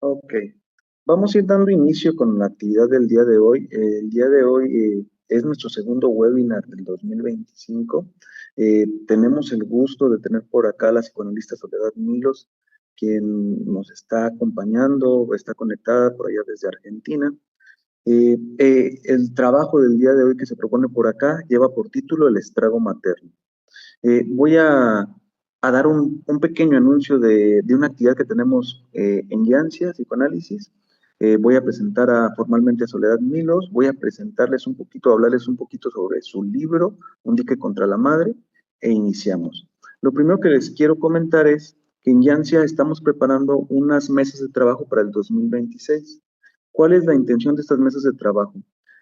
Ok, vamos a ir dando inicio con la actividad del día de hoy. El día de hoy es nuestro segundo webinar del 2025. Tenemos el gusto de tener por acá a la psicoanalista Soledad Milos, quien nos está acompañando, está conectada por allá desde Argentina. El trabajo del día de hoy que se propone por acá lleva por título El estrago materno. Voy a dar un pequeño anuncio de una actividad que tenemos en Yancia, Psicoanálisis. Voy a presentar formalmente a Soledad Milos, voy a presentarles un poquito, hablarles un poquito sobre su libro, Un dique contra la madre, e iniciamos. Lo primero que les quiero comentar es que en Yancia estamos preparando unas mesas de trabajo para el 2026. ¿Cuál es la intención de estas mesas de trabajo?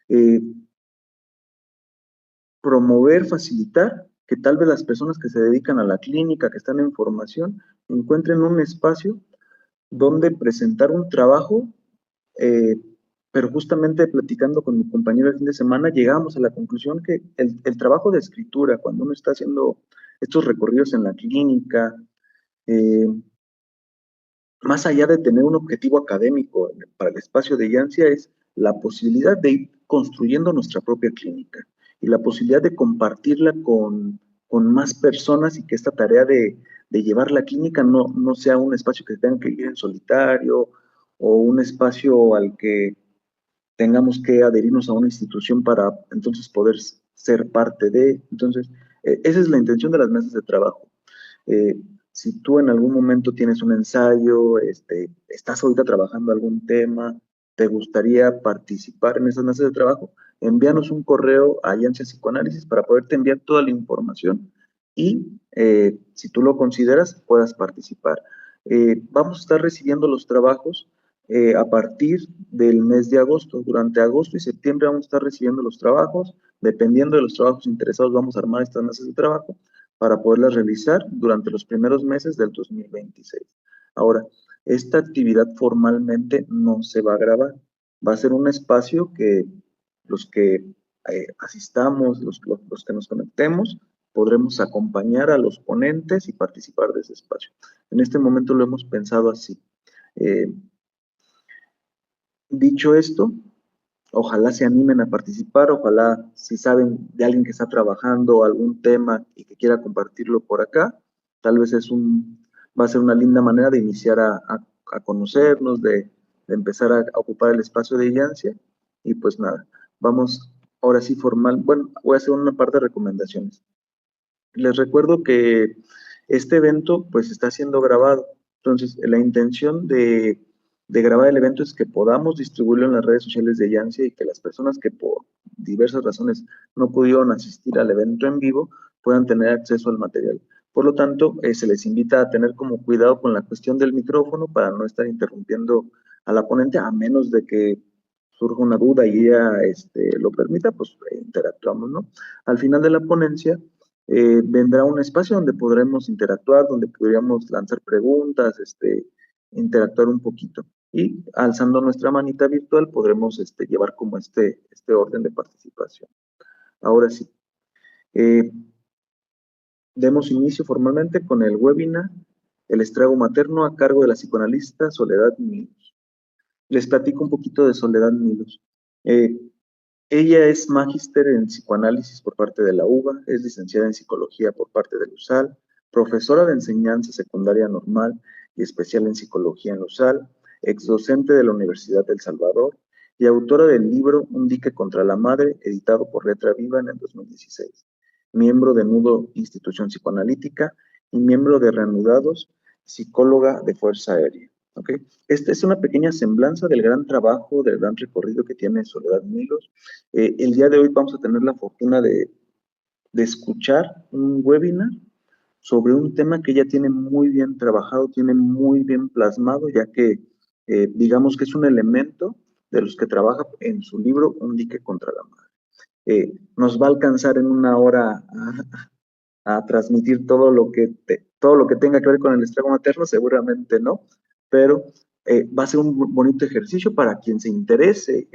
Eh, Promover, facilitar que tal vez las personas que se dedican a la clínica, que están en formación, encuentren un espacio donde presentar un trabajo, eh, pero justamente platicando con mi compañero el fin de semana, llegamos a la conclusión que el trabajo de escritura, cuando uno está haciendo estos recorridos en la clínica, eh, más allá de tener un objetivo académico para el espacio de Yancia, es la posibilidad de ir construyendo nuestra propia clínica y la posibilidad de compartirla con más personas y que esta tarea de llevar la clínica no sea un espacio que tengan que ir en solitario o un espacio al que tengamos que adherirnos a una institución para entonces poder ser parte de. Entonces, esa es la intención de las mesas de trabajo. Eh, si tú en algún momento tienes un ensayo, estás ahorita trabajando algún tema, te gustaría participar en esas mesas de trabajo, envíanos un correo a Alianza Psicoanálisis para poderte enviar toda la información y si tú lo consideras, puedas participar. Vamos a estar recibiendo los trabajos a partir del mes de agosto. Durante agosto y septiembre vamos a estar recibiendo los trabajos. Dependiendo de los trabajos interesados, vamos a armar estas mesas de trabajo para poderlas realizar durante los primeros meses del 2026. Ahora, esta actividad formalmente no se va a grabar. Va a ser un espacio que los que asistamos, los que nos conectemos, podremos acompañar a los ponentes y participar de ese espacio. En este momento lo hemos pensado así. Eh, Dicho esto, ojalá se animen a participar, ojalá si saben de alguien que está trabajando algún tema y que quiera compartirlo por acá, tal vez va a ser una linda manera de iniciar a conocernos, de empezar a ocupar el espacio de Yancia. Y pues nada, vamos ahora sí formal. Bueno, voy a hacer una parte de recomendaciones. Les recuerdo que este evento pues está siendo grabado. Entonces, la intención de grabar el evento es que podamos distribuirlo en las redes sociales de Yancia y que las personas que por diversas razones no pudieron asistir al evento en vivo puedan tener acceso al material. Por lo tanto, se les invita a tener como cuidado con la cuestión del micrófono para no estar interrumpiendo a la ponente, a menos de que surja una duda y ella lo permita, pues interactuamos, ¿no? Al final de la ponencia, vendrá un espacio donde podremos interactuar, donde podríamos lanzar preguntas, interactuar un poquito. Y alzando nuestra manita virtual podremos llevar como este orden de participación. Ahora sí, eh, demos inicio formalmente con el webinar El estrago materno a cargo de la psicoanalista Soledad Milos. Les platico un poquito de Soledad Milos. Eh, Ella es magíster en psicoanálisis por parte de la UBA, es licenciada en psicología por parte del USAL, profesora de enseñanza secundaria normal y especial en psicología en USAL, exdocente de la Universidad del Salvador y autora del libro Un dique contra la madre, editado por Letra Viva en el 2016. Miembro de Nudo Institución Psicoanalítica y miembro de Reanudados, psicóloga de Fuerza Aérea. ¿Okay? Esta es una pequeña semblanza del gran trabajo, del gran recorrido que tiene Soledad Milos. El día de hoy vamos a tener la fortuna de escuchar un webinar sobre un tema que ella tiene muy bien trabajado, tiene muy bien plasmado, ya que digamos que es un elemento de los que trabaja en su libro Un dique contra la madre. Nos va a alcanzar en una hora a transmitir todo lo que tenga que ver con el estrago materno, seguramente no, pero Va a ser un bonito ejercicio para quien se interese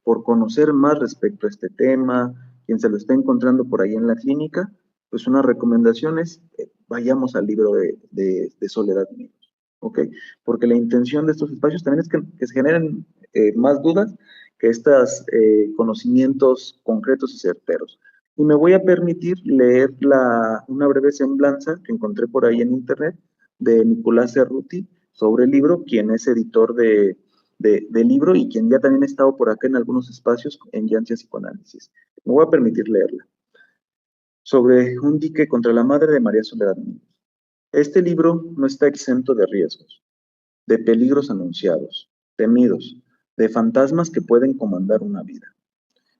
por conocer más respecto a este tema, quien se lo está encontrando por ahí en la clínica, pues una recomendación es vayamos al libro de Soledad Milos, ¿ok? Porque la intención de estos espacios también es que se generen más dudas que estos conocimientos concretos y certeros. Y me voy a permitir leer una breve semblanza que encontré por ahí en internet de Nicolás Cerruti sobre el libro, quien es editor del libro y quien ya también ha estado por acá en algunos espacios en Yancia Psicoanálisis. Me voy a permitir leerla. Sobre un dique contra la madre de María Soledad Milos. Este libro no está exento de riesgos, de peligros anunciados, temidos, de fantasmas que pueden comandar una vida,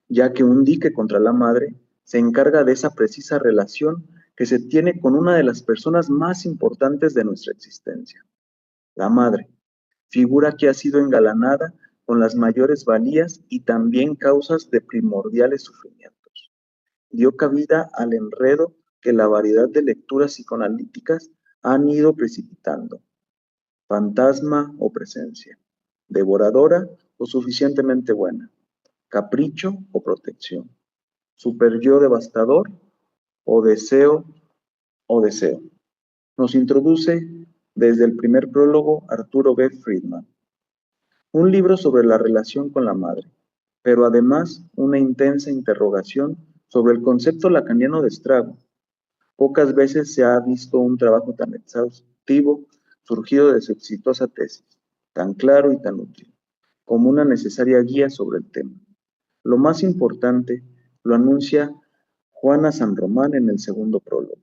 ya que un dique contra la madre se encarga de esa precisa relación que se tiene con una de las personas más importantes de nuestra existencia, la madre, figura que ha sido engalanada con las mayores valías y también causas de primordiales sufrimientos. Dio cabida al enredo que la variedad de lecturas psicoanalíticas han ido precipitando. Fantasma o presencia, devoradora o suficientemente buena, capricho o protección, superyo devastador o deseo deseo. Nos introduce desde el primer prólogo Arturo B. Friedman. Un libro sobre la relación con la madre, pero además una intensa interrogación sobre el concepto lacaniano de estrago. Pocas veces se ha visto un trabajo tan exhaustivo surgido de su exitosa tesis, tan claro y tan útil, como una necesaria guía sobre el tema. Lo más importante lo anuncia Juana San Román en el segundo prólogo.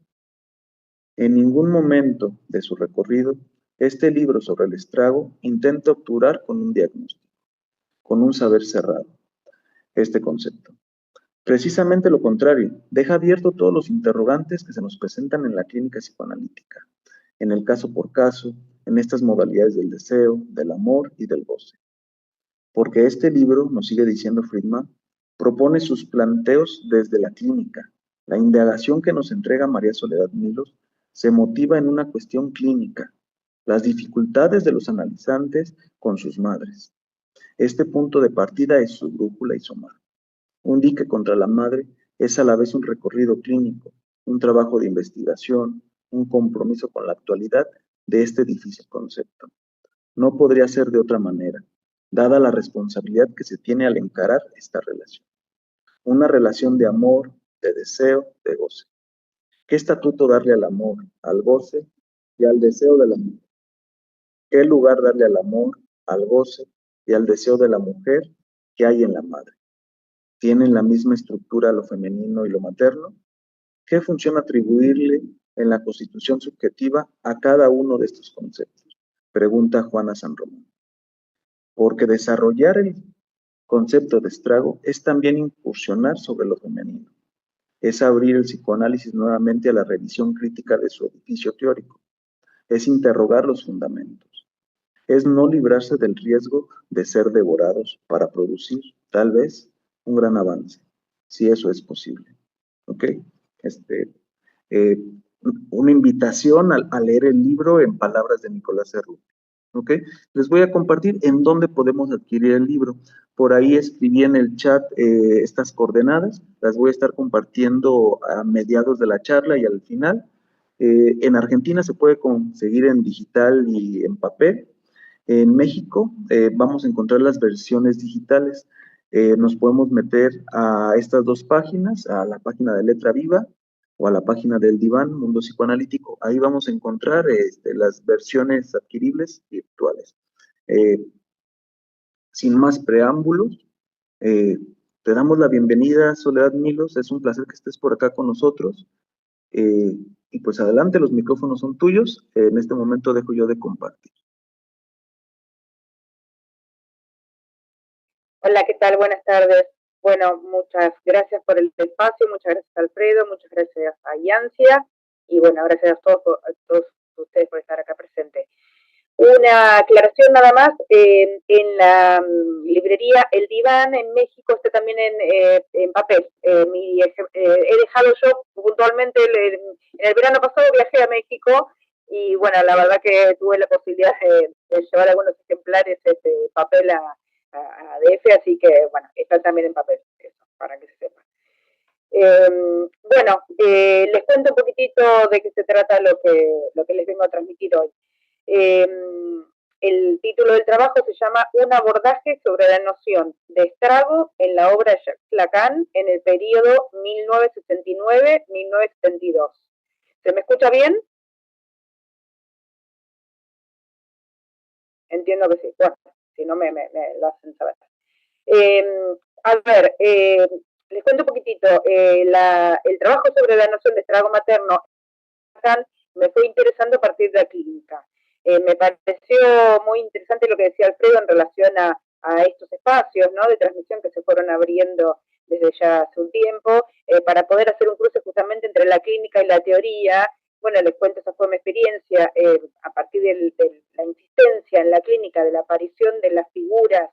En ningún momento de su recorrido, este libro sobre el estrago intenta obturar con un diagnóstico, con un saber cerrado, este concepto. Precisamente lo contrario, deja abierto todos los interrogantes que se nos presentan en la clínica psicoanalítica, en el caso por caso, en estas modalidades del deseo, del amor y del goce. Porque este libro, nos sigue diciendo Friedman, propone sus planteos desde la clínica. La indagación que nos entrega María Soledad Milos se motiva en una cuestión clínica, las dificultades de los analizantes con sus madres. Este punto de partida es su brújula y su mar. Un dique contra la madre es a la vez un recorrido clínico, un trabajo de investigación, un compromiso con la actualidad de este difícil concepto. No podría ser de otra manera, dada la responsabilidad que se tiene al encarar esta relación. Una relación de amor, de deseo, de goce. ¿Qué estatuto darle al amor, al goce y al deseo de la mujer? ¿Qué lugar darle al amor, al goce y al deseo de la mujer que hay en la madre? ¿Tienen la misma estructura lo femenino y lo materno? ¿Qué función atribuirle en la constitución subjetiva a cada uno de estos conceptos? Pregunta Juana San Román. Porque desarrollar el concepto de estrago es también incursionar sobre lo femenino. Es abrir el psicoanálisis nuevamente a la revisión crítica de su edificio teórico. Es interrogar los fundamentos. Es no librarse del riesgo de ser devorados para producir, tal vez, un gran avance, si eso es posible. ¿Ok? Eh, una invitación a leer el libro en palabras de Nicolás Cerruti. ¿Ok? Les voy a compartir en dónde podemos adquirir el libro. Por ahí escribí en el chat estas coordenadas, las voy a estar compartiendo a mediados de la charla y al final. En Argentina se puede conseguir en digital y en papel. En México vamos a encontrar las versiones digitales. Nos podemos meter a estas dos páginas, a la página de Letra Viva o a la página del Diván, Mundo Psicoanalítico. Ahí vamos a encontrar las versiones adquiribles virtuales. Eh, Sin más preámbulos, eh, te damos la bienvenida, Soledad Milos. Es un placer que estés por acá con nosotros. Y pues adelante, los micrófonos son tuyos. En este momento dejo yo de compartir. Hola, ¿qué tal? Buenas tardes. Bueno, muchas gracias por el espacio, muchas gracias Alfredo, muchas gracias a Yancia y bueno, gracias a todos ustedes por estar acá presentes. Una aclaración nada más, en la librería El Diván en México está también en papel. He dejado yo puntualmente, en el verano pasado viajé a México Y bueno, la verdad que tuve la posibilidad de llevar algunos ejemplares papel a DF, así que bueno, están también en papel, eso, para que se sepa. Bueno, les cuento un poquitito de qué se trata lo que les vengo a transmitir hoy. El título del trabajo se llama Un abordaje sobre la noción de estrago en la obra de Jacques Lacan en el periodo 1969-1972. ¿Se me escucha bien? Entiendo que sí. Bueno, si no me lo hacen saber. A ver, les cuento un poquitito. El trabajo sobre la noción de estrago materno me fue interesando a partir de la clínica. Me pareció muy interesante lo que decía Alfredo en relación a estos espacios, ¿no?, de transmisión que se fueron abriendo desde ya hace un tiempo, para poder hacer un cruce justamente entre la clínica y la teoría. Bueno, les cuento, esa fue mi experiencia, a partir de la insistencia en la clínica de la aparición de las figuras,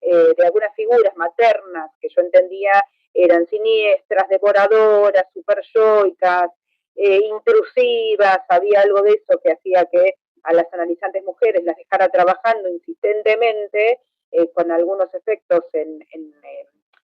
de algunas figuras maternas que yo entendía eran siniestras, devoradoras, superyoicas, intrusivas. Había algo de eso que hacía que a las analizantes mujeres las dejara trabajando insistentemente, con algunos efectos en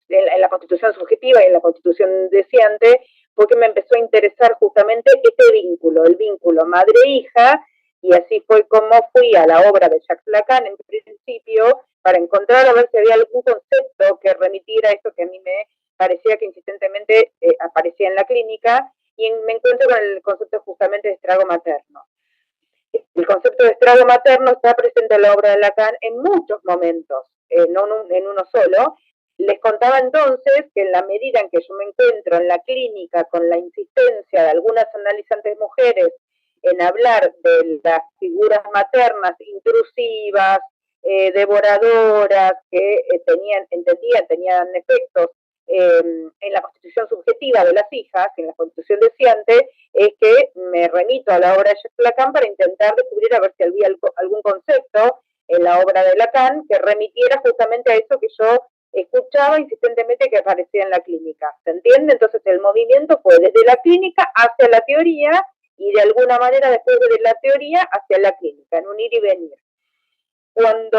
la constitución subjetiva y en la constitución deseante, porque me empezó a interesar justamente este vínculo, el vínculo madre-hija, y así fue como fui a la obra de Jacques Lacan en principio, para encontrar a ver si había algún concepto que remitiera a esto que a mí me parecía que insistentemente aparecía en la clínica, y me encuentro con el concepto justamente de estrago materno. El concepto de estrago materno está presente en la obra de Lacan en muchos momentos, no en uno solo. Les contaba entonces que en la medida en que yo me encuentro en la clínica con la insistencia de algunas analizantes mujeres en hablar de las figuras maternas intrusivas, devoradoras, que tenían efectos en la constitución subjetiva de las hijas, en la constitución deseante, es que me remito a la obra de Jacques Lacan para intentar descubrir a ver si había algún concepto en la obra de Lacan que remitiera justamente a eso que yo escuchaba insistentemente que aparecía en la clínica. ¿Se entiende? Entonces el movimiento fue desde la clínica hacia la teoría y de alguna manera después de la teoría hacia la clínica, en un ir y venir. Cuando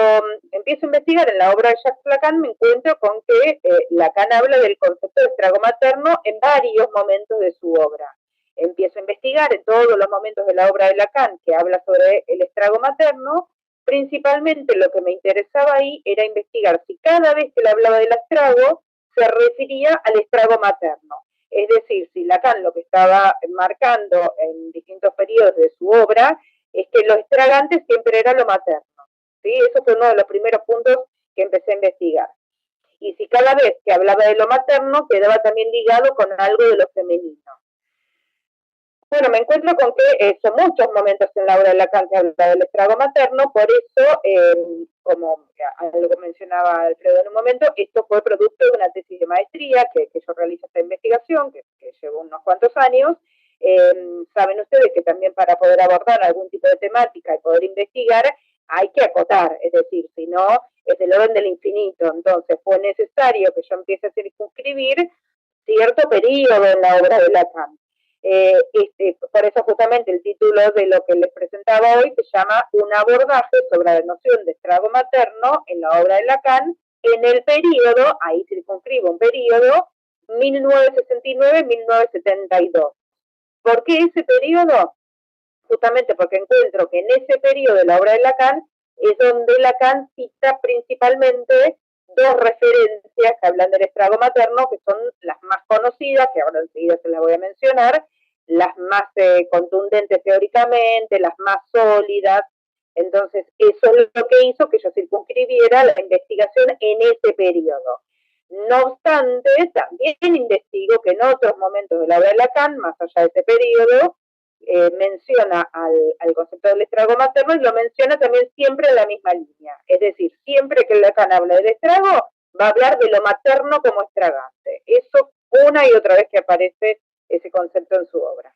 empiezo a investigar en la obra de Jacques Lacan, me encuentro con que Lacan habla del concepto de estrago materno en varios momentos de su obra. Empiezo a investigar en todos los momentos de la obra de Lacan que habla sobre el estrago materno. Principalmente lo que me interesaba ahí era investigar si cada vez que él hablaba del estrago se refería al estrago materno. Es decir, si Lacan lo que estaba marcando en distintos periodos de su obra es que lo estragante siempre era lo materno. ¿Sí? Eso fue uno de los primeros puntos que empecé a investigar. Y si cada vez que hablaba de lo materno quedaba también ligado con algo de lo femenino. Bueno, me encuentro con que son muchos momentos en la obra de Lacan que habla del estrago materno, por eso, como algo mencionaba Alfredo en un momento, esto fue producto de una tesis de maestría que yo realizo esta investigación, que llevo unos cuantos años. Saben ustedes que también para poder abordar algún tipo de temática y poder investigar, hay que acotar, es decir, si no, es el orden del infinito. Entonces fue necesario que yo empiece a circunscribir cierto periodo en la obra de Lacan. Por eso justamente el título de lo que les presentaba hoy se llama Un abordaje sobre la noción de estrago materno en la obra de Lacan en el periodo, ahí circunscribo un periodo, 1969-1972. ¿Por qué ese periodo? Justamente porque encuentro que en ese periodo de la obra de Lacan es donde Lacan cita principalmente dos referencias que hablan del estrago materno, que son las más conocidas, que ahora enseguida se las voy a mencionar, las más contundentes teóricamente, las más sólidas. Entonces, eso es lo que hizo que yo circunscribiera la investigación en ese periodo. No obstante, también investigo que en otros momentos de la obra de Lacan, más allá de ese periodo, menciona al concepto del estrago materno y lo menciona también siempre en la misma línea. Es decir, siempre que Lacan habla del estrago, va a hablar de lo materno como estragante. Eso una y otra vez que aparece ese concepto en su obra.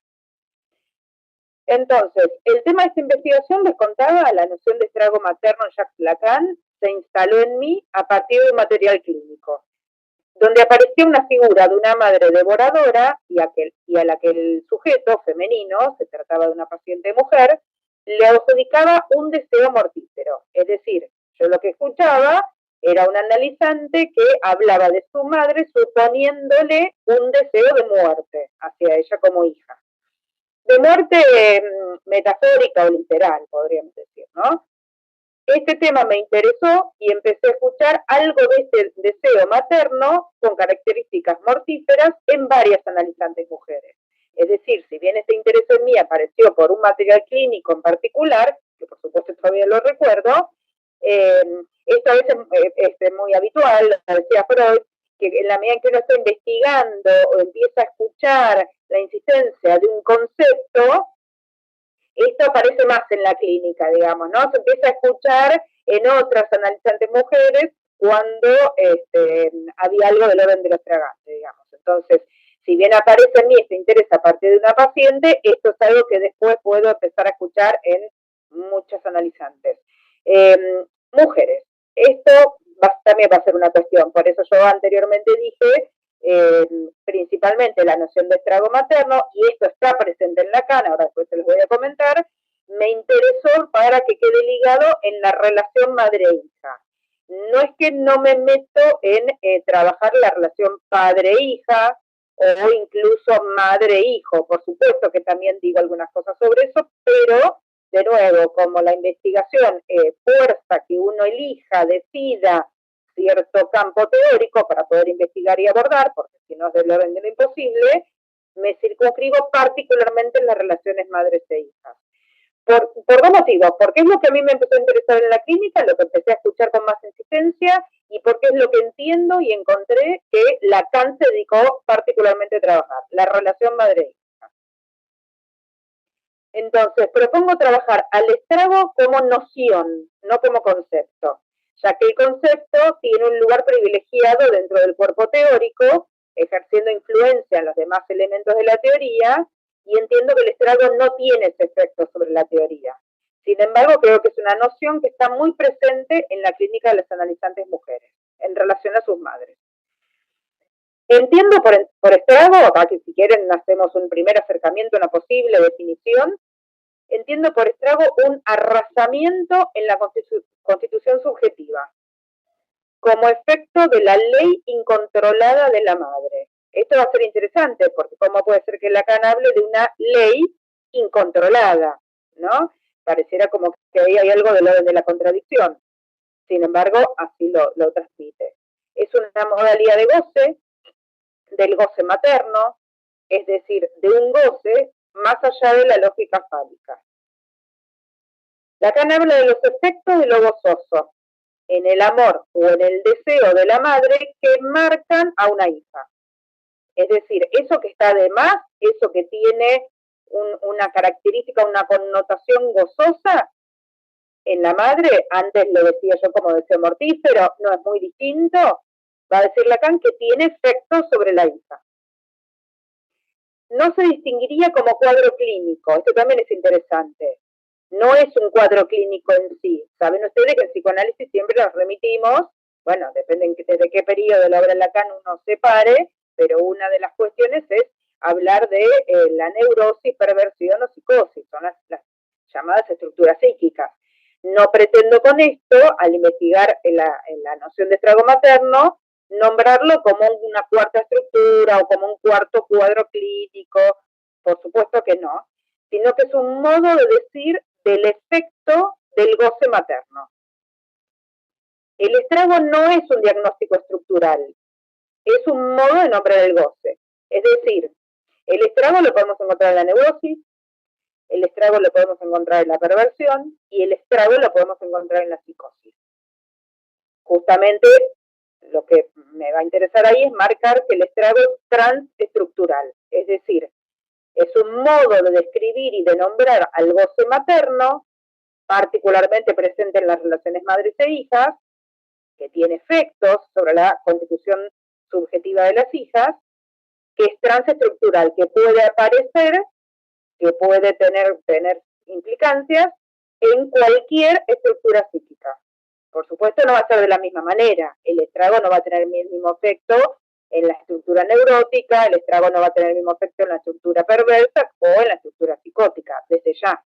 Entonces, el tema de esta investigación, les contaba, la noción de estrago materno en Jacques Lacan se instaló en mí a partir de un material clínico, donde apareció una figura de una madre devoradora y a la que el sujeto femenino, se trataba de una paciente mujer, le adjudicaba un deseo mortífero. Es decir, yo lo que escuchaba era un analizante que hablaba de su madre suponiéndole un deseo de muerte hacia ella como hija. De muerte metafórica o literal, podríamos decir, ¿no? Este tema me interesó y empecé a escuchar algo de este deseo materno con características mortíferas en varias analizantes mujeres. Es decir, si bien este interés en mí apareció por un material clínico en particular, que por supuesto todavía lo recuerdo, esto es muy habitual, lo decía Freud, que en la medida en que uno está investigando o empieza a escuchar la insistencia de un concepto, esto aparece más en la clínica, digamos, ¿no? Se empieza a escuchar en otras analizantes mujeres cuando había algo del orden de los tragantes, digamos. Entonces, si bien aparece en mí este interés a partir de una paciente, esto es algo que después puedo empezar a escuchar en muchas analizantes. Mujeres, esto también va a ser una cuestión, por eso yo anteriormente dije principalmente la noción de estrago materno, y esto está presente en Lacan, ahora después se los voy a comentar, me interesó para que quede ligado en la relación madre-hija. No es que no me meto en trabajar la relación padre-hija o incluso madre-hijo, por supuesto que también digo algunas cosas sobre eso, pero de nuevo, como la investigación fuerza que uno elija, decida cierto campo teórico para poder investigar y abordar, porque si no es del orden de lo imposible, me circunscribo particularmente en las relaciones madres e hijas. Por dos motivos, porque es lo que a mí me empezó a interesar en la clínica, lo que empecé a escuchar con más insistencia, y porque es lo que entiendo y encontré que Lacan se dedicó particularmente a trabajar, la relación madre e hija. Entonces, propongo trabajar al estrago como noción, no como concepto, ya que el concepto tiene un lugar privilegiado dentro del cuerpo teórico, ejerciendo influencia en los demás elementos de la teoría, y entiendo que el estrago no tiene ese efecto sobre la teoría. Sin embargo, creo que es una noción que está muy presente en la clínica de las analizantes mujeres, en relación a sus madres. Entiendo por estrago, acá que si quieren hacemos un primer acercamiento a una posible definición, entiendo por estrago un arrasamiento en la constitución subjetiva, como efecto de la ley incontrolada de la madre. Esto va a ser interesante, porque ¿cómo puede ser que Lacan hable de una ley incontrolada? ¿No? Pareciera como que ahí hay algo del orden de la contradicción. Sin embargo, así lo transmite. Es una modalidad de goce, del goce materno, es decir, de un goce más allá de la lógica fálica. Lacan habla de los efectos de lo gozoso en el amor o en el deseo de la madre que marcan a una hija. Es decir, eso que está de más, eso que tiene una característica, una connotación gozosa en la madre, antes lo decía yo como deseo mortífero, no es muy distinto, va a decir Lacan que tiene efectos sobre la hija. No se distinguiría como cuadro clínico, esto también es interesante. No es un cuadro clínico en sí. Saben ustedes que en psicoanálisis siempre nos remitimos, bueno, depende desde qué periodo de la obra de Lacan uno se pare, pero una de las cuestiones es hablar de la neurosis, perversión o psicosis, son las llamadas estructuras psíquicas. No pretendo con esto, al investigar en la noción de estrago materno, nombrarlo como una cuarta estructura o como un cuarto cuadro clínico, por supuesto que no, sino que es un modo de decir del efecto del goce materno. El estrago no es un diagnóstico estructural, es un modo de nombrar el goce. Es decir, el estrago lo podemos encontrar en la neurosis, el estrago lo podemos encontrar en la perversión y el estrago lo podemos encontrar en la psicosis. Justamente lo que me va a interesar ahí es marcar que el estrago es transestructural, es decir, es un modo de describir y de nombrar al goce materno, particularmente presente en las relaciones madres e hijas, que tiene efectos sobre la constitución subjetiva de las hijas, que es transestructural, que puede aparecer, que puede tener implicancias en cualquier estructura psíquica. Por supuesto no va a ser de la misma manera, el estrago no va a tener el mismo efecto en la estructura neurótica, el estrago no va a tener el mismo efecto en la estructura perversa o en la estructura psicótica, desde ya.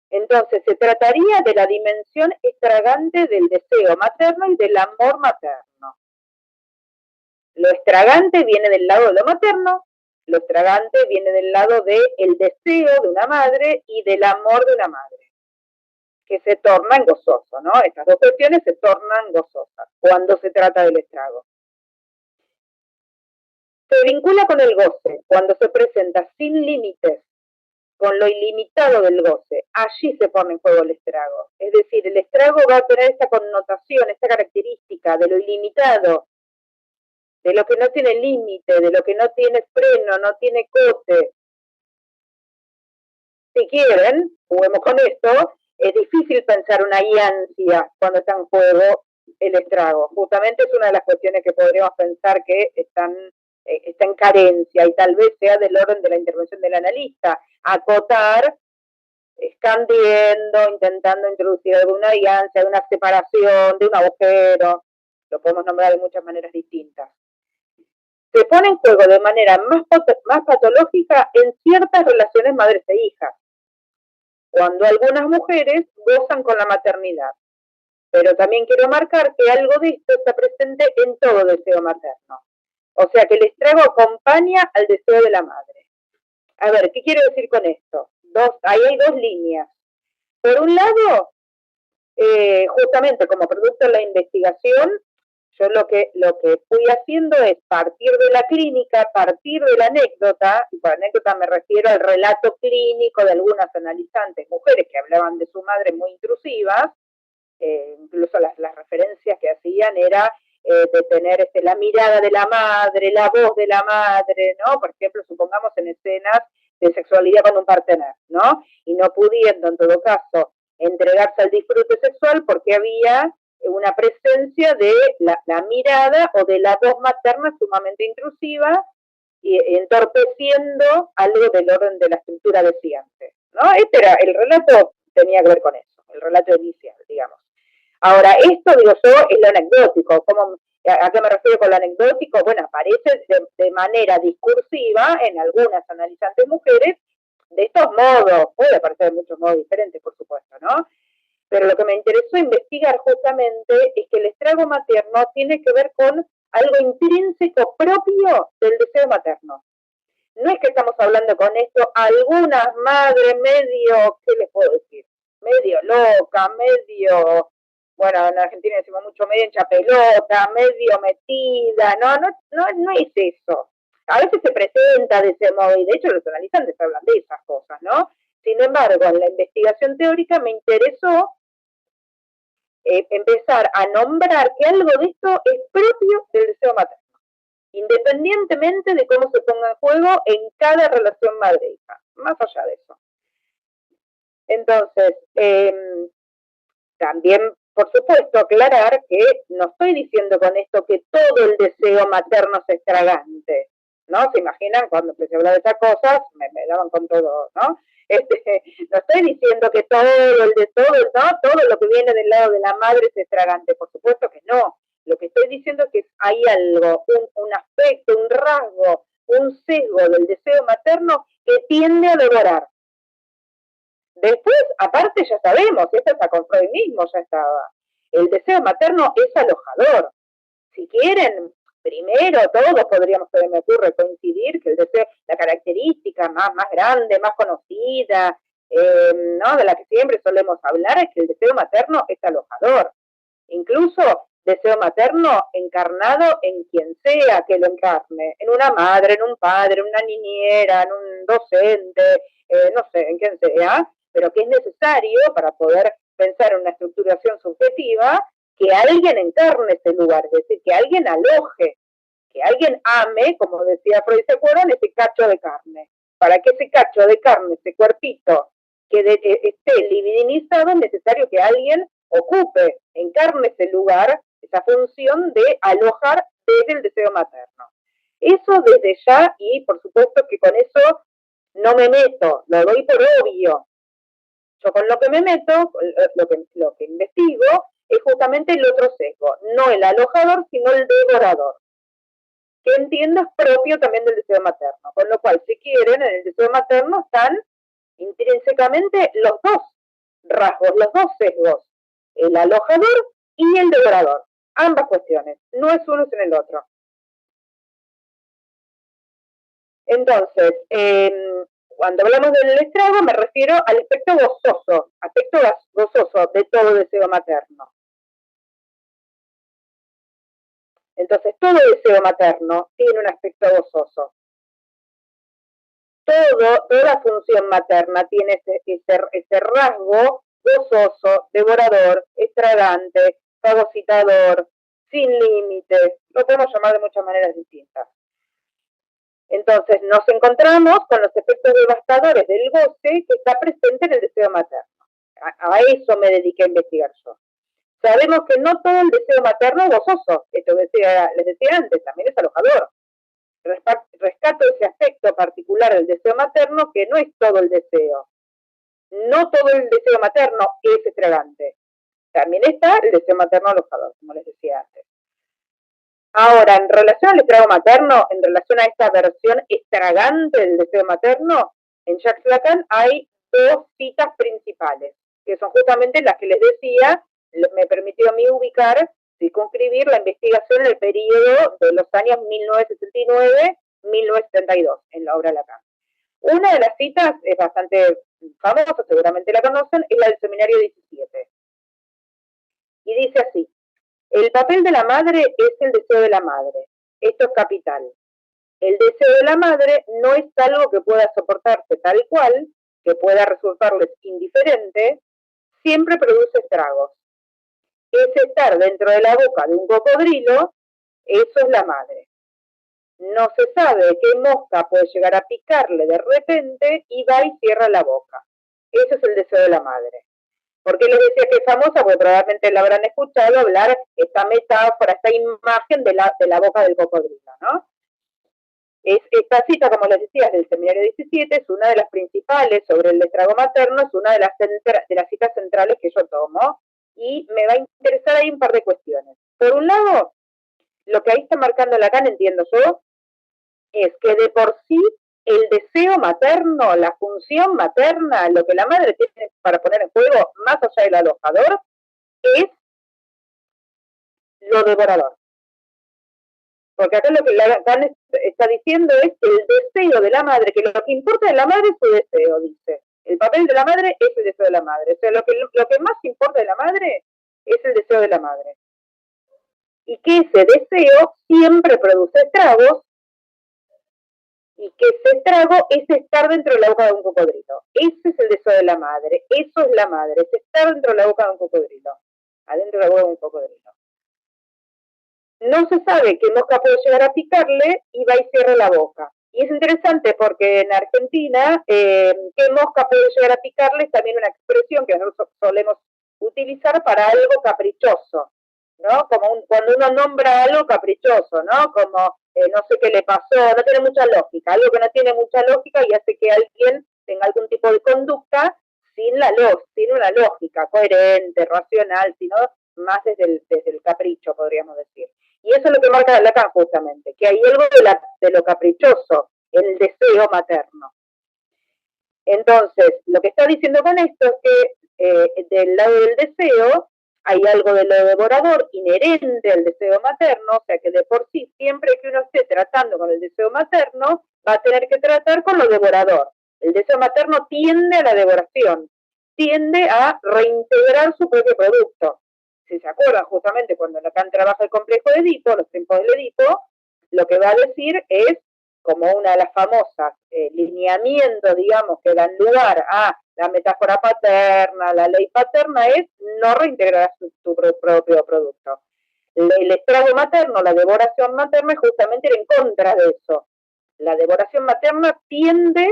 Entonces, se trataría de la dimensión estragante del deseo materno y del amor materno. Lo estragante viene del lado de lo materno, lo estragante viene del lado del deseo de una madre y del amor de una madre, que se tornan gozoso, ¿no? Estas dos cuestiones se tornan gozosas cuando se trata del estrago. Se vincula con el goce cuando se presenta sin límites, con lo ilimitado del goce. Allí se pone en juego el estrago. Es decir, el estrago va a tener esta connotación, esta característica de lo ilimitado, de lo que no tiene límite, de lo que no tiene freno, no tiene cote. Si quieren, juguemos con esto, es difícil pensar una ansia cuando está en juego el estrago. Justamente es una de las cuestiones que podríamos pensar que está en carencia y tal vez sea del orden de la intervención del analista. Acotar, escandiendo, intentando introducir alguna alianza, de una separación, de un agujero, lo podemos nombrar de muchas maneras distintas. Se pone en juego de manera más patológica en ciertas relaciones madres e hijas, cuando algunas mujeres gozan con la maternidad. Pero también quiero marcar que algo de esto está presente en todo deseo materno. O sea que el estrago acompaña al deseo de la madre. A ver, ¿qué quiero decir con esto? Ahí hay dos líneas. Por un lado, justamente como producto de la investigación, yo lo que fui haciendo es partir de la clínica, partir de la anécdota, y por anécdota me refiero al relato clínico de algunas analizantes, mujeres que hablaban de su madre muy intrusivas, incluso las referencias que hacían era de tener la mirada de la madre, la voz de la madre, ¿no? Por ejemplo, supongamos en escenas de sexualidad con un partener, ¿no? Y no pudiendo, en todo caso, entregarse al disfrute sexual porque había una presencia de la mirada o de la voz materna sumamente intrusiva y entorpeciendo algo del orden de la estructura deseante, ¿no? Este era el relato, tenía que ver con eso, el relato inicial, digamos. Ahora, esto, digo yo, es lo anecdótico. ¿A qué me refiero con lo anecdótico? Bueno, aparece de manera discursiva en algunas analizantes mujeres de estos modos. Puede aparecer de muchos modos diferentes, por supuesto, ¿no? Pero lo que me interesó investigar justamente es que el estrago materno tiene que ver con algo intrínseco propio del deseo materno. No es que estamos hablando con esto, algunas madres medio, ¿qué les puedo decir? Medio loca, medio, bueno, en Argentina decimos mucho medio hincha pelota, medio metida, no es eso. A veces se presenta de ese modo, y de hecho los analizantes hablan de esas cosas, ¿no? Sin embargo, en la investigación teórica me interesó empezar a nombrar que algo de esto es propio del deseo materno, independientemente de cómo se ponga en juego en cada relación madre-hija, más allá de eso. Entonces, también, por supuesto, aclarar que no estoy diciendo con esto que todo el deseo materno es extravagante, ¿no? ¿Se imaginan? Cuando empecé a hablar de esas cosas, me daban con todo, ¿no? No estoy diciendo que todo lo que viene del lado de la madre es extravagante, por supuesto que no. Lo que estoy diciendo es que hay algo, un aspecto, un rasgo, un sesgo del deseo materno que tiende a devorar. Después, aparte, ya sabemos, esto está con Freud mismo, ya estaba. El deseo materno es alojador. Si quieren, primero todos podríamos, se me ocurre, coincidir que el deseo, la característica más grande, más conocida, ¿no? De la que siempre solemos hablar, es que el deseo materno es alojador. Incluso deseo materno encarnado en quien sea que lo encarne, en una madre, en un padre, en una niñera, en un docente, no sé, en quien sea, pero que es necesario para poder pensar en una estructuración subjetiva que alguien encarne ese lugar, es decir, que alguien aloje, que alguien ame, como decía Freud, ¿se acuerdan? Ese cacho de carne. Para que ese cacho de carne, ese cuerpito, que esté libidinizado, es necesario que alguien ocupe, encarne ese lugar, esa función de alojar desde el deseo materno. Eso desde ya, y por supuesto que con eso no me meto, lo doy por obvio. Yo con lo que me meto, lo que investigo, es justamente el otro sesgo, no el alojador, sino el devorador, que entiendo es propio también del deseo materno, con lo cual, si quieren, en el deseo materno están intrínsecamente los dos, rasgos, los dos sesgos, el alojador y el devorador. Ambas cuestiones, no es uno sin el otro. Entonces, cuando hablamos del estrago me refiero al aspecto gozoso de todo deseo materno. Entonces, todo deseo materno tiene un aspecto gozoso. Toda función materna tiene ese rasgo gozoso, devorador, estragante, fagocitador, sin límites, lo podemos llamar de muchas maneras distintas. Entonces nos encontramos con los efectos devastadores del goce que está presente en el deseo materno. A eso me dediqué a investigar yo. Sabemos que no todo el deseo materno es gozoso, esto les decía antes, también es alojador. Rescato ese aspecto particular del deseo materno que no es todo el deseo. No todo el deseo materno es estragante. También está el deseo materno alojador, como les decía antes. Ahora, en relación al estrago materno, en relación a esta versión estragante del deseo materno, en Jacques Lacan hay dos citas principales, que son justamente las que les decía, me permitió a mí ubicar, circunscribir la investigación en el periodo de los años 1969-1972, en la obra Lacan. Una de las citas es bastante famosa, seguramente la conocen, es la del Seminario 17. Y dice así: el papel de la madre es el deseo de la madre. Esto es capital. El deseo de la madre no es algo que pueda soportarse tal cual, que pueda resultarles indiferente, siempre produce estragos. Es estar dentro de la boca de un cocodrilo, eso es la madre. No se sabe qué mosca puede llegar a picarle de repente y va y cierra la boca. Ese es el deseo de la madre. ¿Por qué les decía que es famosa? Porque probablemente la habrán escuchado hablar esta metáfora, esta imagen de la boca del cocodrilo, ¿no? Esta cita, como les decía, del Seminario 17, es una de las principales sobre el estrago materno, es una de las citas centrales que yo tomo, y me va a interesar ahí un par de cuestiones. Por un lado, lo que ahí está marcando Lacan, entiendo yo, es que de por sí el deseo materno, la función materna, lo que la madre tiene para poner en juego, más allá del alojador, es lo devorador. Porque acá lo que Lacan está diciendo es que el deseo de la madre, que lo que importa de la madre es su deseo, dice. El papel de la madre es el deseo de la madre. O sea, lo que más importa de la madre es el deseo de la madre. Y que ese deseo siempre produce estragos, y que ese estrago es estar dentro de la boca de un cocodrilo. Ese es el deseo de la madre, eso es la madre, es estar dentro de la boca de un cocodrilo, adentro de la boca de un cocodrilo. No se sabe qué mosca puede llegar a picarle y va y cierra la boca. Y es interesante porque en Argentina, qué mosca puede llegar a picarle es también una expresión que nosotros solemos utilizar para algo caprichoso, ¿no? Como cuando uno nombra algo caprichoso, ¿no? Como no sé qué le pasó, no tiene mucha lógica, algo que no tiene mucha lógica y hace que alguien tenga algún tipo de conducta sin una lógica coherente, racional, sino más desde el capricho, podríamos decir. Y eso es lo que marca Lacan justamente, que hay algo de lo caprichoso, el deseo materno. Entonces, lo que está diciendo con esto es que del lado del deseo hay algo de lo devorador inherente al deseo materno, o sea que de por sí, siempre que uno esté tratando con el deseo materno, va a tener que tratar con lo devorador. El deseo materno tiende a la devoración, tiende a reintegrar su propio producto. Si se acuerdan, justamente cuando Lacan trabaja el complejo de Edipo, los tiempos del Edipo, lo que va a decir es, como una de las famosas lineamientos, digamos, que dan lugar a la metáfora paterna, la ley paterna, es no reintegrar tu propio producto. El estrago materno, la devoración materna, es justamente ir en contra de eso. La devoración materna tiende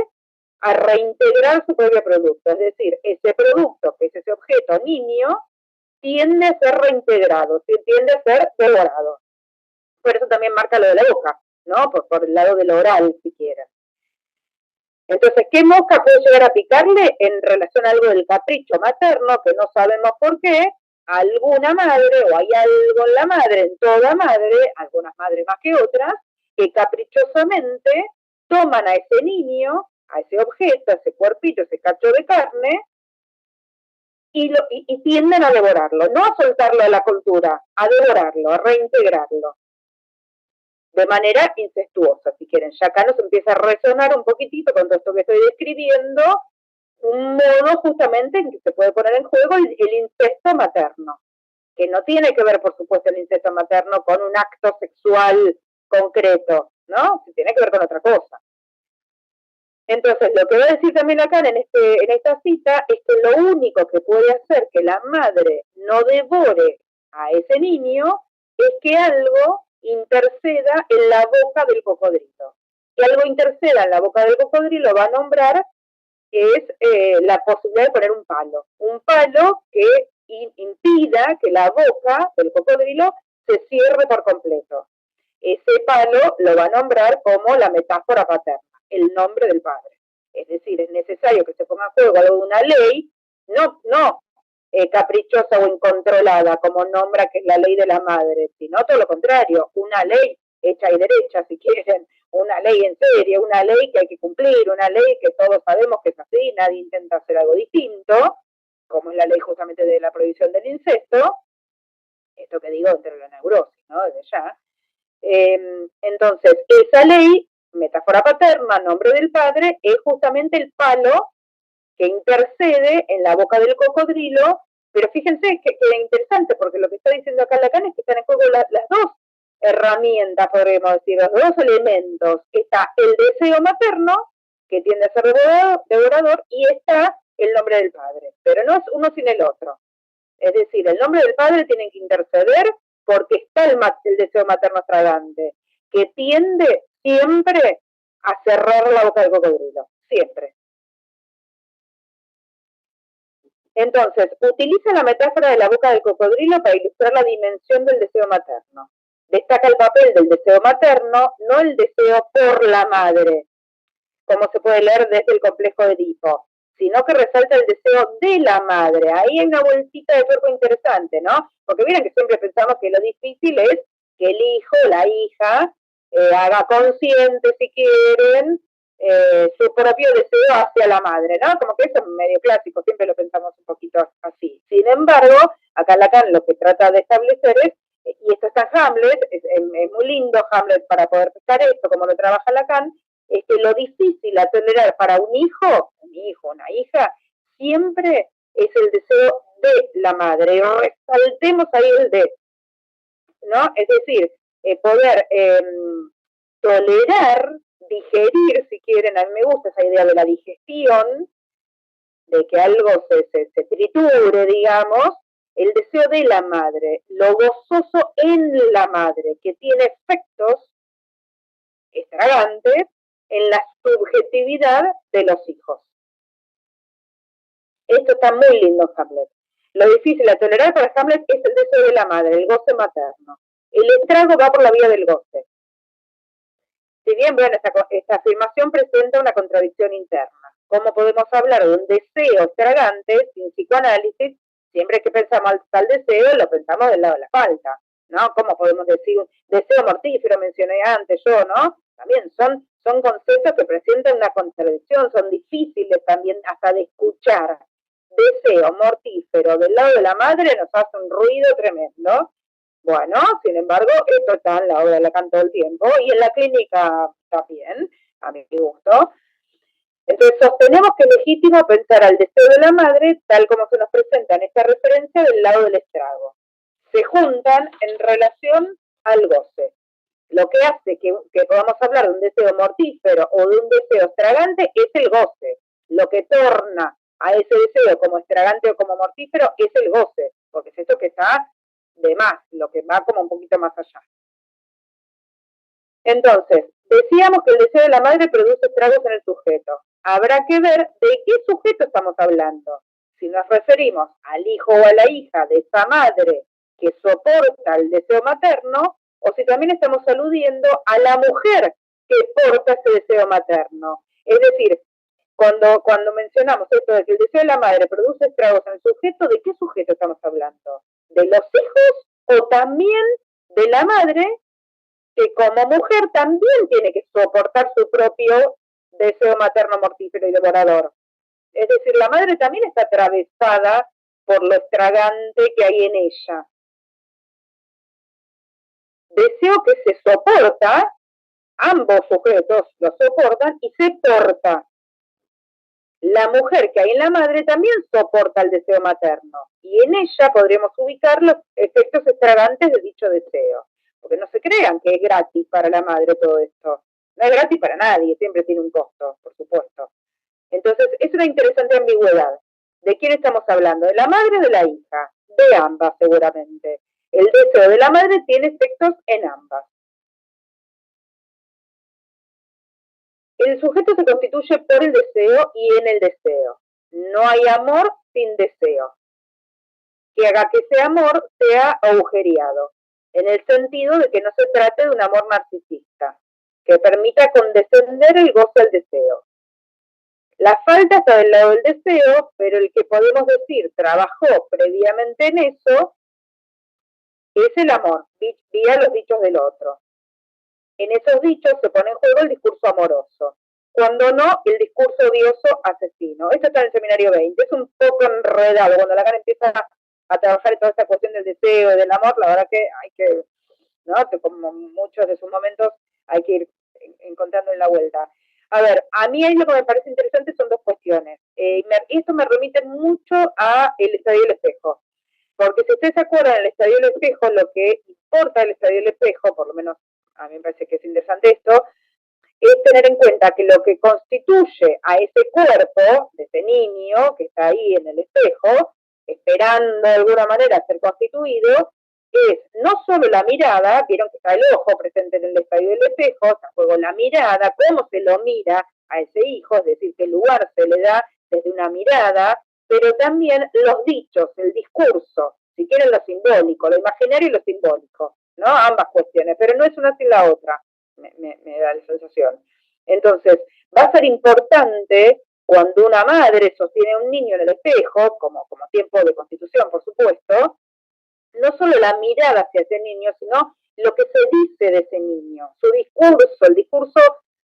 a reintegrar su propio producto, es decir, ese producto, que es ese objeto niño, tiende a ser reintegrado, tiende a ser devorado. Por eso también marca lo de la boca, ¿no? Por el lado de lo oral, si quieren. Entonces, ¿qué mosca puede llegar a picarle en relación a algo del capricho materno, que no sabemos por qué? Alguna madre, o hay algo en la madre, en toda madre, algunas madres más que otras, que caprichosamente toman a ese niño, a ese objeto, a ese cuerpito, ese cacho de carne, y tienden a devorarlo, no a soltarlo a la cultura, a devorarlo, a reintegrarlo, de manera incestuosa, si quieren. Ya acá nos empieza a resonar un poquitito con todo esto que estoy describiendo, un modo justamente en que se puede poner en juego el incesto materno, que no tiene que ver, por supuesto, el incesto materno con un acto sexual concreto, ¿no? Tiene que ver con otra cosa. Entonces, lo que voy a decir también acá en esta cita es que lo único que puede hacer que la madre no devore a ese niño es que algo interceda en la boca del cocodrilo. Que algo interceda en la boca del cocodrilo va a nombrar es la posibilidad de poner un palo que impida que la boca del cocodrilo se cierre por completo. Ese palo lo va a nombrar como la metáfora paterna, el nombre del padre. Es decir, es necesario que se ponga en juego algo de una ley, no caprichosa o incontrolada, como nombra que es la ley de la madre, sino todo lo contrario, una ley hecha y derecha, si quieren, una ley en serio, una ley que hay que cumplir, una ley que todos sabemos que es así, nadie intenta hacer algo distinto, como es la ley justamente de la prohibición del incesto, esto que digo entre la neurosis, ¿no? Desde ya. Entonces, esa ley, metáfora paterna, nombre del padre, es justamente el palo que intercede en la boca del cocodrilo, pero fíjense que es interesante, porque lo que está diciendo acá Lacan es que están en juego las dos herramientas, podríamos decir, los dos elementos. Está el deseo materno, que tiende a ser devorador, y está el nombre del padre, pero no es uno sin el otro. Es decir, el nombre del padre tiene que interceder porque está el deseo materno tragante, que tiende siempre a cerrar la boca del cocodrilo, siempre. Entonces, utiliza la metáfora de la boca del cocodrilo para ilustrar la dimensión del deseo materno. Destaca el papel del deseo materno, no el deseo por la madre, como se puede leer desde el complejo de Edipo, sino que resalta el deseo de la madre. Ahí hay una vueltita de cuerpo interesante, ¿no? Porque miren que siempre pensamos que lo difícil es que el hijo, la hija, haga consciente, si quieren, su propio deseo hacia la madre, ¿no? Como que eso es medio clásico, siempre lo pensamos un poquito así. Sin embargo, acá Lacan lo que trata de establecer es, y esto está en Hamlet, es muy lindo Hamlet para poder pescar esto, como lo trabaja Lacan, es que lo difícil a tolerar para un hijo, una hija, siempre es el deseo de la madre. Resaltemos ahí el de, ¿no? Es decir, poder tolerar, digerir, si quieren, a mí me gusta esa idea de la digestión, de que algo se triture, digamos, el deseo de la madre, lo gozoso en la madre, que tiene efectos estragantes en la subjetividad de los hijos. Esto está muy lindo en Hamlet. Lo difícil a tolerar para Hamlet es el deseo de la madre, el goce materno. El estrago va por la vía del goce. Si bien, bueno, esta afirmación presenta una contradicción interna. ¿Cómo podemos hablar de un deseo estragante sin psicoanálisis? Siempre que pensamos al deseo, lo pensamos del lado de la falta, ¿no? ¿Cómo podemos decir un deseo mortífero? Mencioné antes yo, ¿no? También son conceptos que presentan una contradicción, son difíciles también hasta de escuchar. Deseo mortífero del lado de la madre nos hace un ruido tremendo. Bueno, sin embargo, esto está en la obra de Lacan todo el tiempo y en la clínica también, a mi gusto. Entonces, sostenemos que es legítimo pensar al deseo de la madre, tal como se nos presenta en esta referencia, del lado del estrago. Se juntan en relación al goce. Lo que hace que podamos hablar de un deseo mortífero o de un deseo estragante es el goce. Lo que torna a ese deseo como estragante o como mortífero es el goce, porque es esto que está de más, lo que va como un poquito más allá. Entonces, decíamos que el deseo de la madre produce estragos en el sujeto. Habrá que ver de qué sujeto estamos hablando. Si nos referimos al hijo o a la hija de esa madre que soporta el deseo materno, o si también estamos aludiendo a la mujer que porta ese deseo materno. Es decir, cuando mencionamos esto de que el deseo de la madre produce estragos en el sujeto, ¿de qué sujeto estamos hablando? ¿De los hijos o también de la madre que como mujer también tiene que soportar su propio deseo materno mortífero y devorador? Es decir, la madre también está atravesada por lo extravagante que hay en ella. Deseo que se soporta, ambos sujetos lo soportan y se porta. La mujer que hay en la madre también soporta el deseo materno y en ella podremos ubicar los efectos extravagantes de dicho deseo. Porque no se crean que es gratis para la madre todo esto. No es gratis para nadie, siempre tiene un costo, por supuesto. Entonces, es una interesante ambigüedad. ¿De quién estamos hablando? ¿De la madre o de la hija? De ambas, seguramente. El deseo de la madre tiene efectos en ambas. El sujeto se constituye por el deseo y en el deseo. No hay amor sin deseo. Que haga que ese amor sea agujereado, en el sentido de que no se trate de un amor narcisista, que permita condescender el gozo del deseo. La falta está del lado del deseo, pero el que podemos decir trabajó previamente en eso es el amor, vía los dichos del otro. En esos dichos se pone en juego el discurso amoroso, cuando no, el discurso odioso asesino. Esto está en el seminario 20, es un poco enredado, cuando Lacan empieza a trabajar en toda esta cuestión del deseo y del amor, la verdad que hay que, ¿no? Como muchos de sus momentos, hay que ir encontrando en la vuelta. A ver, a mí ahí lo que me parece interesante son dos cuestiones. Esto me remite mucho a el estadio del espejo. Porque si ustedes se acuerdan del estadio del espejo, lo que importa del estadio del espejo, por lo menos a mí me parece que es interesante esto, es tener en cuenta que lo que constituye a ese cuerpo de ese niño que está ahí en el espejo, esperando de alguna manera ser constituido, es no solo la mirada, vieron que está el ojo presente en el estadio del espejo, está juego la mirada, cómo se lo mira a ese hijo, es decir, qué lugar se le da desde una mirada, pero también los dichos, el discurso, si quieren lo simbólico, lo imaginario y lo simbólico, ¿no? Ambas cuestiones, pero no es una sin la otra, me da la sensación. Entonces, va a ser importante cuando una madre sostiene a un niño en el espejo, como tiempo de constitución, por supuesto, no solo la mirada hacia ese niño, sino lo que se dice de ese niño, su discurso, el discurso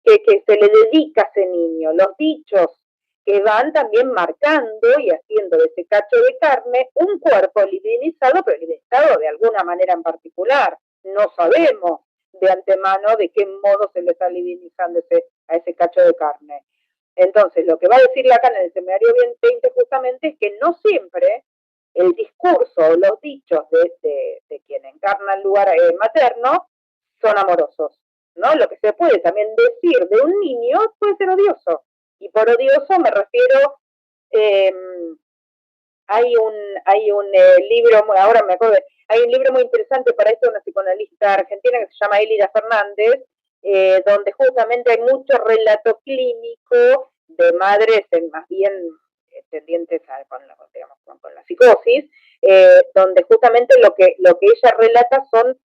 que se le dedica a ese niño, los dichos que van también marcando y haciendo de ese cacho de carne un cuerpo divinizado, pero divinizado de alguna manera en particular. No sabemos de antemano de qué modo se le está divinizando a ese cacho de carne. Entonces, lo que va a decir Lacan en el seminario 20 justamente es que no siempre el discurso, los dichos de quien encarna el lugar materno son amorosos, ¿no? Lo que se puede también decir de un niño puede ser odioso. Y por odioso me refiero, hay un libro, ahora me acuerdo, hay un libro muy interesante para esto de una psicoanalista argentina que se llama Elida Fernández, donde justamente hay mucho relato clínico de madres más bien tendientes con la psicosis, donde justamente lo que ella relata son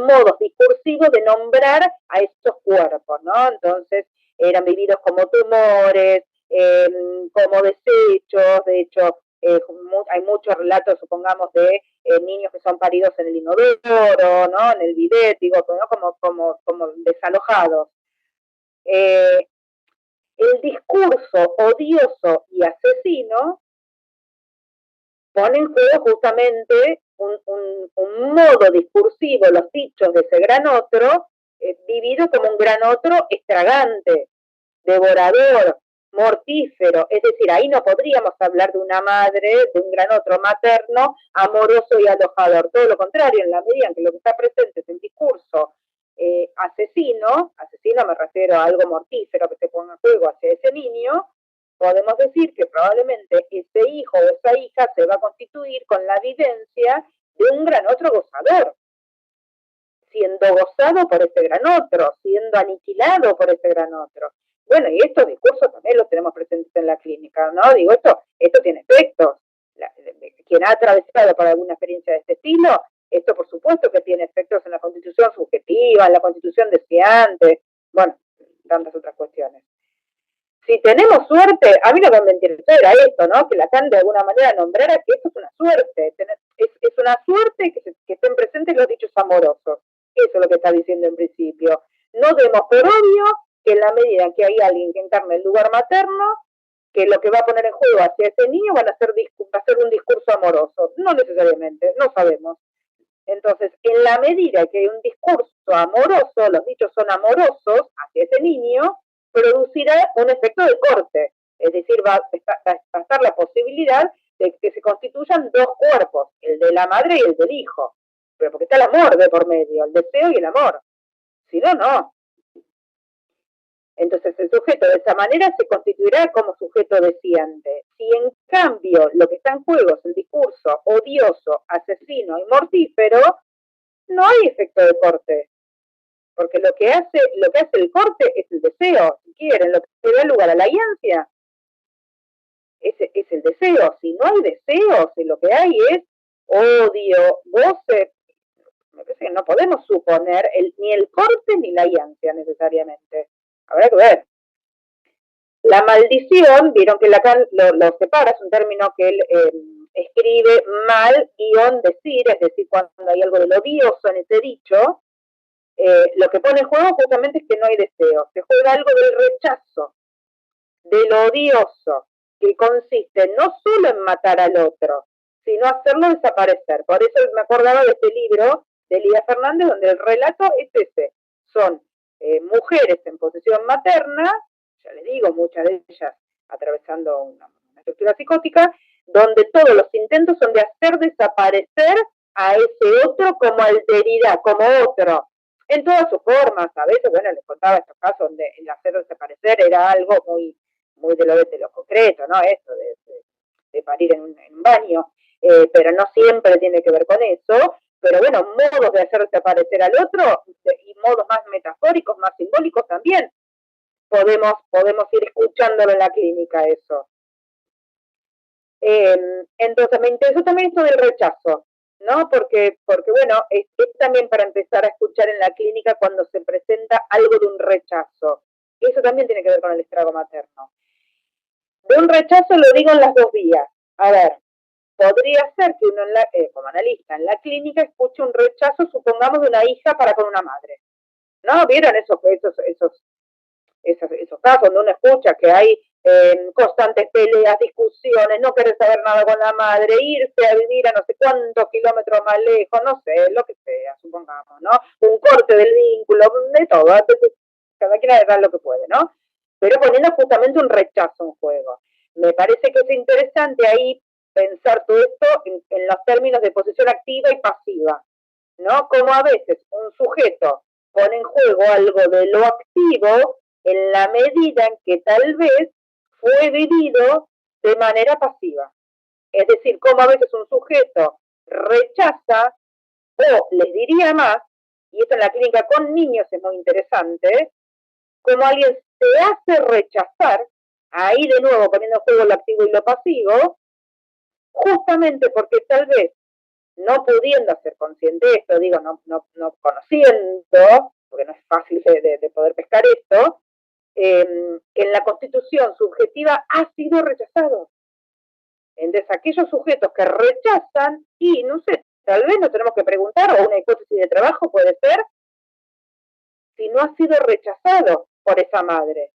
modos discursivos de nombrar a estos cuerpos, ¿no? Entonces, eran vividos como tumores, como desechos, de hecho, hay muchos relatos, supongamos, de niños que son paridos en el inodoro, ¿no? En el bidet, digo, ¿no? como desalojados. El discurso odioso y asesino pone en juego justamente un modo discursivo, los dichos de ese gran otro, vivido como un gran otro estragante, devorador, mortífero. Es decir, ahí no podríamos hablar de una madre, de un gran otro materno, amoroso y alojador. Todo lo contrario, en la medida en que lo que está presente es el discurso asesino me refiero a algo mortífero que se ponga en juego hacia ese niño, podemos decir que probablemente ese hijo o esa hija se va a constituir con la vivencia de un gran otro gozador, siendo gozado por ese gran otro, siendo aniquilado por ese gran otro. Bueno, y estos discursos también los tenemos presentes en la clínica, ¿no? Digo, esto tiene efectos. Quien ha atravesado por alguna experiencia de este estilo, esto por supuesto que tiene efectos en la constitución subjetiva, en la constitución deseante, bueno, tantas otras cuestiones. Si tenemos suerte, a mí lo que me interesó era esto, ¿no? Que Lacan de alguna manera nombrara que esto es una suerte, es una suerte que estén presentes los dichos amorosos. Eso es lo que está diciendo en principio. No demos por obvio que en la medida en que hay alguien que encarne el lugar materno, que lo que va a poner en juego hacia ese niño van a ser va a ser un discurso amoroso. No necesariamente, no sabemos. Entonces, en la medida que hay un discurso amoroso, los dichos son amorosos hacia ese niño, producirá un efecto de corte. Es decir, va a estar la posibilidad de que se constituyan dos cuerpos, el de la madre y el del hijo. Pero porque está el amor de por medio, el deseo y el amor. Si no, no. Entonces el sujeto de esa manera se constituirá como sujeto deseante. Si en cambio lo que está en juego es el discurso odioso, asesino y mortífero, no hay efecto de corte. Porque lo que hace el corte es el deseo, si quieren, lo que da lugar a la hiancia es el deseo. Si no hay deseo, si lo que hay es odio, goce, me parece que no podemos suponer ni el corte ni la hiancia necesariamente. Habrá que ver. La maldición, vieron que Lacan lo separa, es un término que él escribe mal, guión, decir, es decir, cuando hay algo del odioso en ese dicho, lo que pone en juego justamente es que no hay deseo, se juega algo del rechazo, del odioso, que consiste no solo en matar al otro, sino hacerlo desaparecer. Por eso me acordaba de este libro de Elida Fernández, donde el relato es ese, son mujeres en posesión materna, ya les digo, muchas de ellas atravesando una estructura psicótica, donde todos los intentos son de hacer desaparecer a ese otro como alteridad, como otro, en todas sus formas. A veces, bueno, les contaba estos casos donde el hacer desaparecer era algo muy de lo concreto, ¿no? Esto de parir en un baño, pero no siempre tiene que ver con eso. Pero bueno, modos de hacer desaparecer al otro y modos más metafóricos, más simbólicos también. Podemos ir escuchándolo en la clínica eso. Entonces me interesó también esto del rechazo, ¿no? Porque bueno, es también para empezar a escuchar en la clínica cuando se presenta algo de un rechazo. Eso también tiene que ver con el estrago materno. De un rechazo lo digo en las dos vías. A ver, podría ser que uno como analista en la clínica escuche un rechazo, supongamos, de una hija para con una madre. ¿No? ¿Vieron esos casos donde uno escucha que hay constantes peleas, discusiones, no querer saber nada con la madre, irse a vivir a no sé cuántos kilómetros más lejos, no sé, lo que sea, supongamos, ¿no? Un corte del vínculo, de todo, cada quien hará lo que puede, ¿no? Pero poniendo justamente un rechazo en juego. Me parece que es interesante ahí pensar todo esto en los términos de posición activa y pasiva, ¿no? Como a veces un sujeto pone en juego algo de lo activo en la medida en que tal vez fue vivido de manera pasiva. Es decir, como a veces un sujeto rechaza, o les diría más, y esto en la clínica con niños es muy interesante, como alguien se hace rechazar, ahí de nuevo poniendo en juego lo activo y lo pasivo, justamente porque tal vez no pudiendo ser consciente de esto, digo, no conociendo, porque no es fácil de poder pescar esto, en la constitución subjetiva ha sido rechazado. Entonces, aquellos sujetos que rechazan, y no sé, tal vez nos tenemos que preguntar, o una hipótesis de trabajo puede ser, si no ha sido rechazado por esa madre,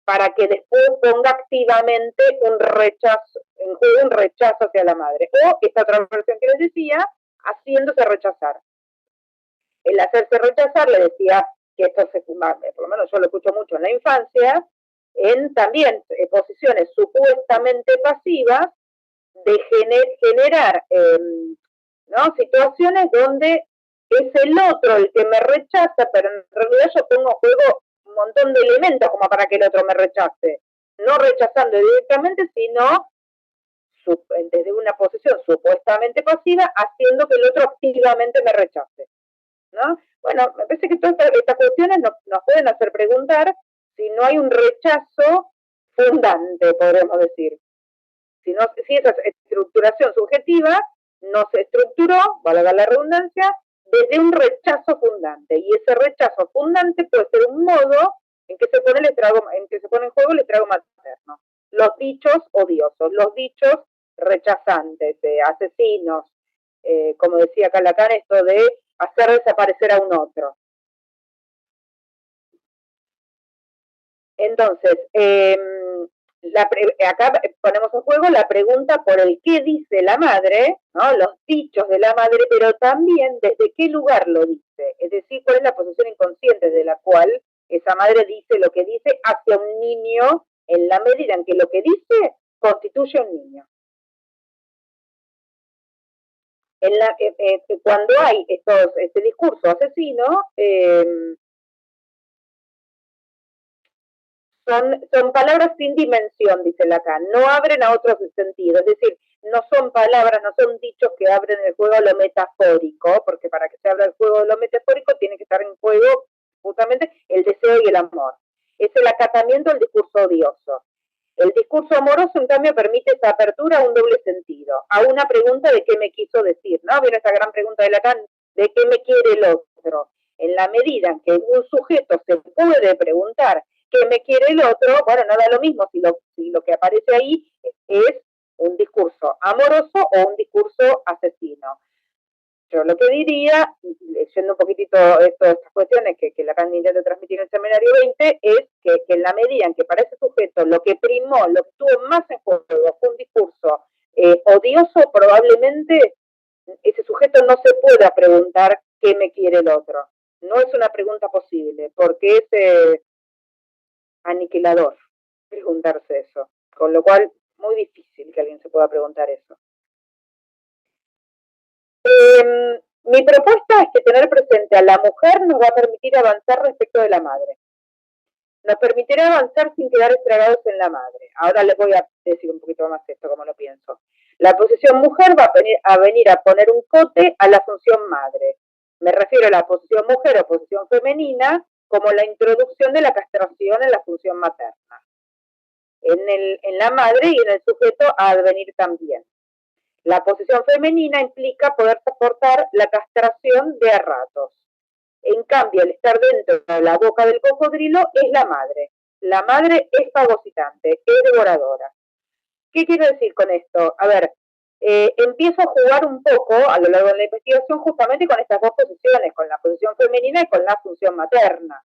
para que después ponga activamente un rechazo, en juego un rechazo hacia la madre. O esta otra versión que les decía, haciéndose rechazar. El hacerse rechazar, le decía que esto por lo menos yo lo escucho mucho en la infancia, en también posiciones supuestamente pasivas de generar ¿no? situaciones donde es el otro el que me rechaza, pero en realidad yo pongo en juego un montón de elementos como para que el otro me rechace. No rechazando directamente, sino desde una posición supuestamente pasiva, haciendo que el otro activamente me rechace, ¿no? Bueno, me parece que todas estas cuestiones nos pueden hacer preguntar si no hay un rechazo fundante, podríamos decir. Si esa estructuración subjetiva no se estructuró, valga la redundancia, desde un rechazo fundante. Y ese rechazo fundante puede ser un modo en que se pone en juego el estrago materno. Los dichos odiosos, los dichos rechazantes, asesinos, como decía acá Lacan, esto de hacer desaparecer a un otro. Entonces, acá ponemos en juego la pregunta por el qué dice la madre, ¿no? Los dichos de la madre, pero también desde qué lugar lo dice, es decir, cuál es la posición inconsciente de la cual esa madre dice lo que dice hacia un niño en la medida en que lo que dice constituye un niño. Cuando hay este discurso asesino, son palabras sin dimensión, dice Lacan, no abren a otros sentidos, es decir, no son palabras, no son dichos que abren el juego a lo metafórico, porque para que se abra el juego de lo metafórico tiene que estar en juego justamente el deseo y el amor. Es el acatamiento del discurso odioso. El discurso amoroso, en cambio, permite esa apertura a un doble sentido, a una pregunta de qué me quiso decir, ¿no? Viene esa gran pregunta de Lacan, ¿de qué me quiere el otro? En la medida en que un sujeto se puede preguntar qué me quiere el otro, bueno, no da lo mismo si lo que aparece ahí es un discurso amoroso o un discurso asesino. Yo lo que diría, leyendo un poquitito estas cuestiones que Lacan intenta transmitir en el seminario 20, es que en la medida en que para ese sujeto lo que primó, lo que estuvo más en juego fue un discurso odioso, probablemente ese sujeto no se pueda preguntar qué me quiere el otro. No es una pregunta posible, porque es aniquilador preguntarse eso. Con lo cual, muy difícil que alguien se pueda preguntar eso. Mi propuesta es que tener presente a la mujer nos va a permitir avanzar respecto de la madre. Nos permitirá avanzar sin quedar estragados en la madre. Ahora les voy a decir un poquito más esto, como lo pienso. La posición mujer va a venir a poner un cote a la función madre. Me refiero a la posición mujer o posición femenina como la introducción de la castración en la función materna. En la madre y en el sujeto a advenir también. La posición femenina implica poder soportar la castración de a ratos. En cambio, el estar dentro de la boca del cocodrilo es la madre. La madre es fagocitante, es devoradora. ¿Qué quiero decir con esto? A ver, empiezo a jugar un poco a lo largo de la investigación justamente con estas dos posiciones, con la posición femenina y con la función materna.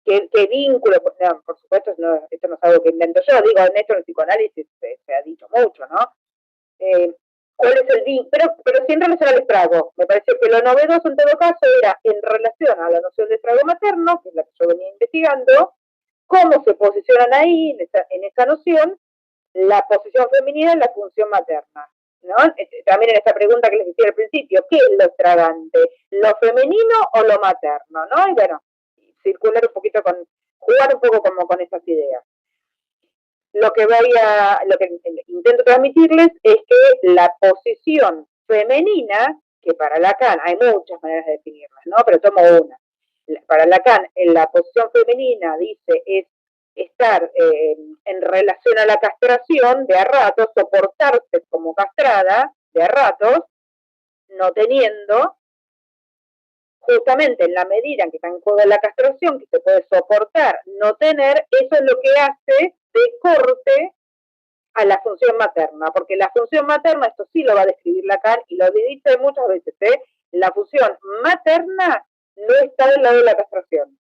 ¿Qué vínculo? Por supuesto, esto no es algo que invento yo, digo, en esto en el psicoanálisis se ha dicho mucho, ¿no? ¿Cuál es el vínculo? Pero sin relación al estrago. Me parece que lo novedoso en todo caso era en relación a la noción de estrago materno, que es la que yo venía investigando, cómo se posicionan ahí, en esa noción, la posición femenina y la función materna. ¿No? También en esta pregunta que les decía al principio, ¿qué es lo estragante? ¿Lo femenino o lo materno? ¿No? Y bueno, circular un poquito jugar un poco como con esas ideas. Lo que intento transmitirles es que la posición femenina, que para Lacan hay muchas maneras de definirlas, ¿no? Pero tomo una. Para Lacan, en la posición femenina dice es estar en relación a la castración de a ratos, soportarse como castrada de a ratos, no teniendo, justamente en la medida en que está en juego la castración, que se puede soportar, no tener, eso es lo que hace de corte a la función materna, porque la función materna, esto sí lo va a describir Lacan y lo dice muchas veces, la función materna no está del lado de la castración.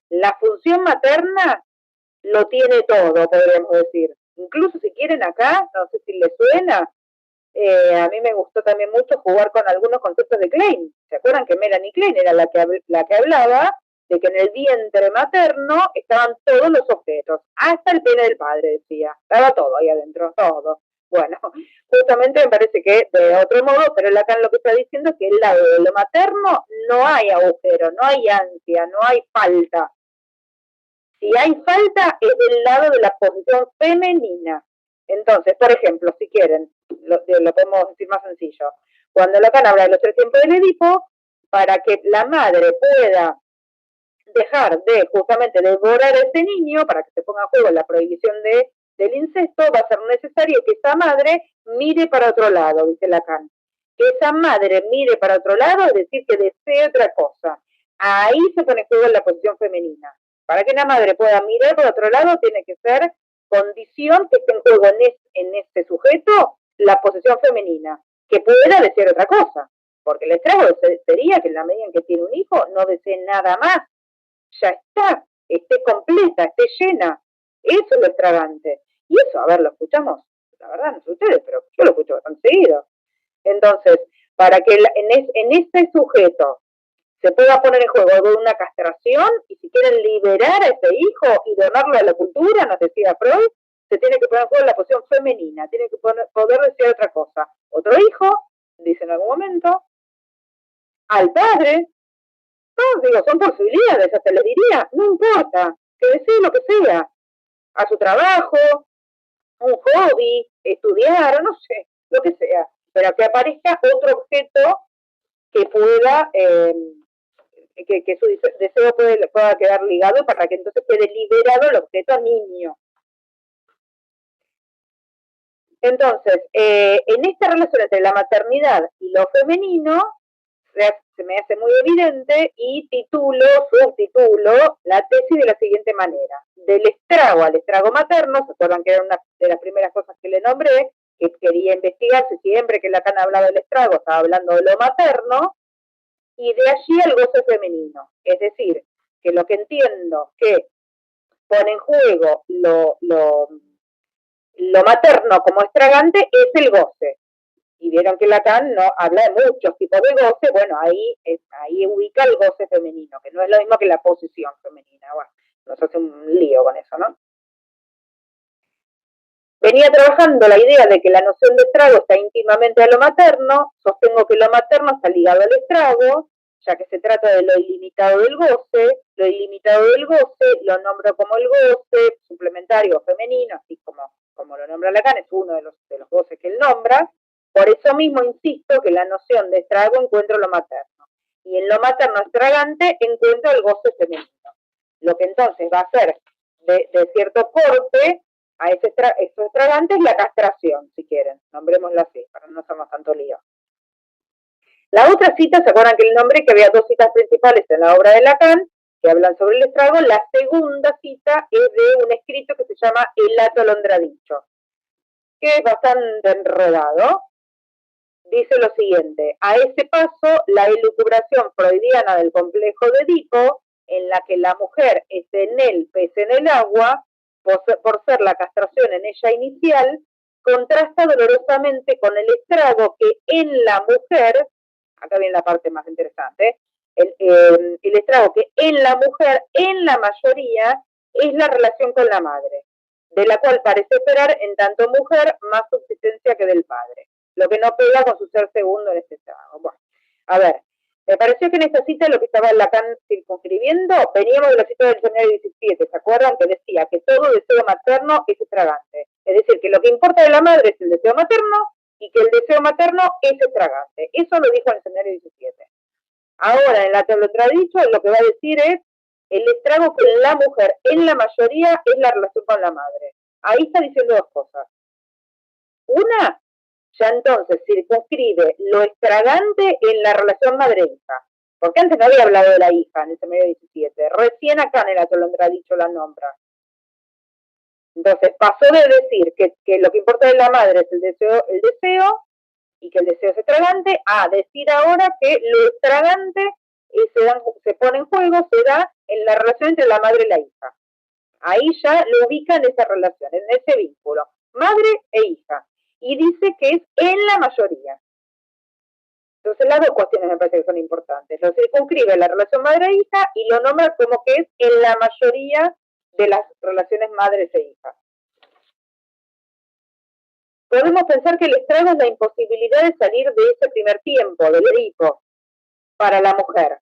La función materna lo tiene todo, podríamos decir. Incluso si quieren acá, no sé si les suena, a mí me gustó también mucho jugar con algunos conceptos de Klein. ¿Se acuerdan que Melanie Klein era la que hablaba de que en el vientre materno estaban todos los objetos, hasta el pene del padre, decía. Estaba todo ahí adentro, todo. Bueno, justamente me parece que de otro modo, pero Lacan lo que está diciendo es que el lado de lo materno no hay agujero, no hay ansia, no hay falta. Si hay falta es del lado de la posición femenina. Entonces, por ejemplo, si quieren, lo podemos decir más sencillo. Cuando Lacan habla de los 3 tiempos del Edipo, para que la madre pueda dejar de justamente devorar a ese niño, para que se ponga en juego la prohibición del incesto, va a ser necesario que esa madre mire para otro lado, dice Lacan. Que esa madre mire para otro lado, es decir, que desee otra cosa. Ahí se pone en juego la posición femenina. Para que una madre pueda mirar por otro lado, tiene que ser condición que esté en juego en este sujeto la posición femenina, que pueda desear otra cosa. Porque el estrago sería que en la medida en que tiene un hijo, no desee nada más. Ya está, esté completa, esté llena. Eso es lo extravagante. Y eso, a ver, lo escuchamos, la verdad, no sé ustedes, pero yo lo escucho bastante seguido. Entonces, para que en este sujeto se pueda poner en juego de una castración y si quieren liberar a ese hijo y donarlo a la cultura, nos decía Freud, se tiene que poner en juego la posición femenina, tiene que poder decir otra cosa. Otro hijo, dice en algún momento, al padre, no, digo, son posibilidades, hasta les diría, no importa, que desee lo que sea, a su trabajo, un hobby, estudiar, o no sé, lo que sea, pero que aparezca otro objeto que pueda, que su deseo pueda quedar ligado para que entonces quede liberado el objeto niño. Entonces, en esta relación entre la maternidad y lo femenino, se me hace muy evidente y subtitulo la tesis de la siguiente manera. Del estrago al estrago materno, ¿se acuerdan que era una de las primeras cosas que le nombré? Que quería investigarse siempre que Lacan hablaba del estrago, estaba hablando de lo materno, y de allí al goce femenino. Es decir, que lo que entiendo que pone en juego lo materno como estragante es el goce. Y vieron que Lacan no habla de muchos tipos de goce, bueno, ahí ubica el goce femenino, que no es lo mismo que la posición femenina. Bueno, nos hace un lío con eso, ¿no? Venía trabajando la idea de que la noción de estrago está íntimamente a lo materno, sostengo que lo materno está ligado al estrago, ya que se trata de lo ilimitado del goce, lo ilimitado del goce lo nombro como el goce suplementario femenino, así como lo nombra Lacan, es uno de los goces que él nombra. Por eso mismo insisto que la noción de estrago encuentro lo materno. Y en lo materno estragante encuentro el goce femenino. Lo que entonces va a ser de cierto corte a esos estragantes la castración, si quieren. Nombrémosla así, para no hacernos tanto lío. La otra cita, ¿se acuerdan que el nombre que había dos citas principales en la obra de Lacan que hablan sobre el estrago? La segunda cita es de un escrito que se llama El atolondradicho, que es bastante enredado. Dice lo siguiente: a ese paso, la elucubración freudiana del complejo de Edipo, en la que la mujer es en él pez en el agua, por ser la castración en ella inicial, contrasta dolorosamente con el estrago que en la mujer, acá viene la parte más interesante, el estrago que en la mujer, en la mayoría, es la relación con la madre, de la cual parece esperar en tanto mujer más subsistencia que del padre, lo que no pega con su ser segundo en este estrago. Bueno, a ver, me pareció que en esta cita lo que estaba Lacan circunscribiendo, veníamos de la cita del seminario 17, ¿se acuerdan? Que decía que todo deseo materno es estragante. Es decir, que lo que importa de la madre es el deseo materno y que el deseo materno es estragante. Eso lo dijo en el seminario 17. Ahora, en la atolondradicho, lo que va a decir es el estrago que la mujer, en la mayoría, es la relación con la madre. Ahí está diciendo dos cosas. Una, ya entonces circunscribe lo estragante en la relación madre-hija. Porque antes no había hablado de la hija en el seminario 17. Recién acá en el atolondradicho la nombra. Entonces pasó de decir que lo que importa de la madre es el deseo y que el deseo es estragante, a decir ahora que lo estragante se pone en juego, se da en la relación entre la madre y la hija. Ahí ya lo ubica en esa relación, en ese vínculo, madre e hija. Y dice que es en la mayoría. Entonces las dos cuestiones me parece que son importantes. Lo circunscribe la relación madre-hija y lo nombra como que es en la mayoría de las relaciones madres e hijas. Podemos pensar que el estrago es la imposibilidad de salir de ese primer tiempo, del Edipo, para la mujer.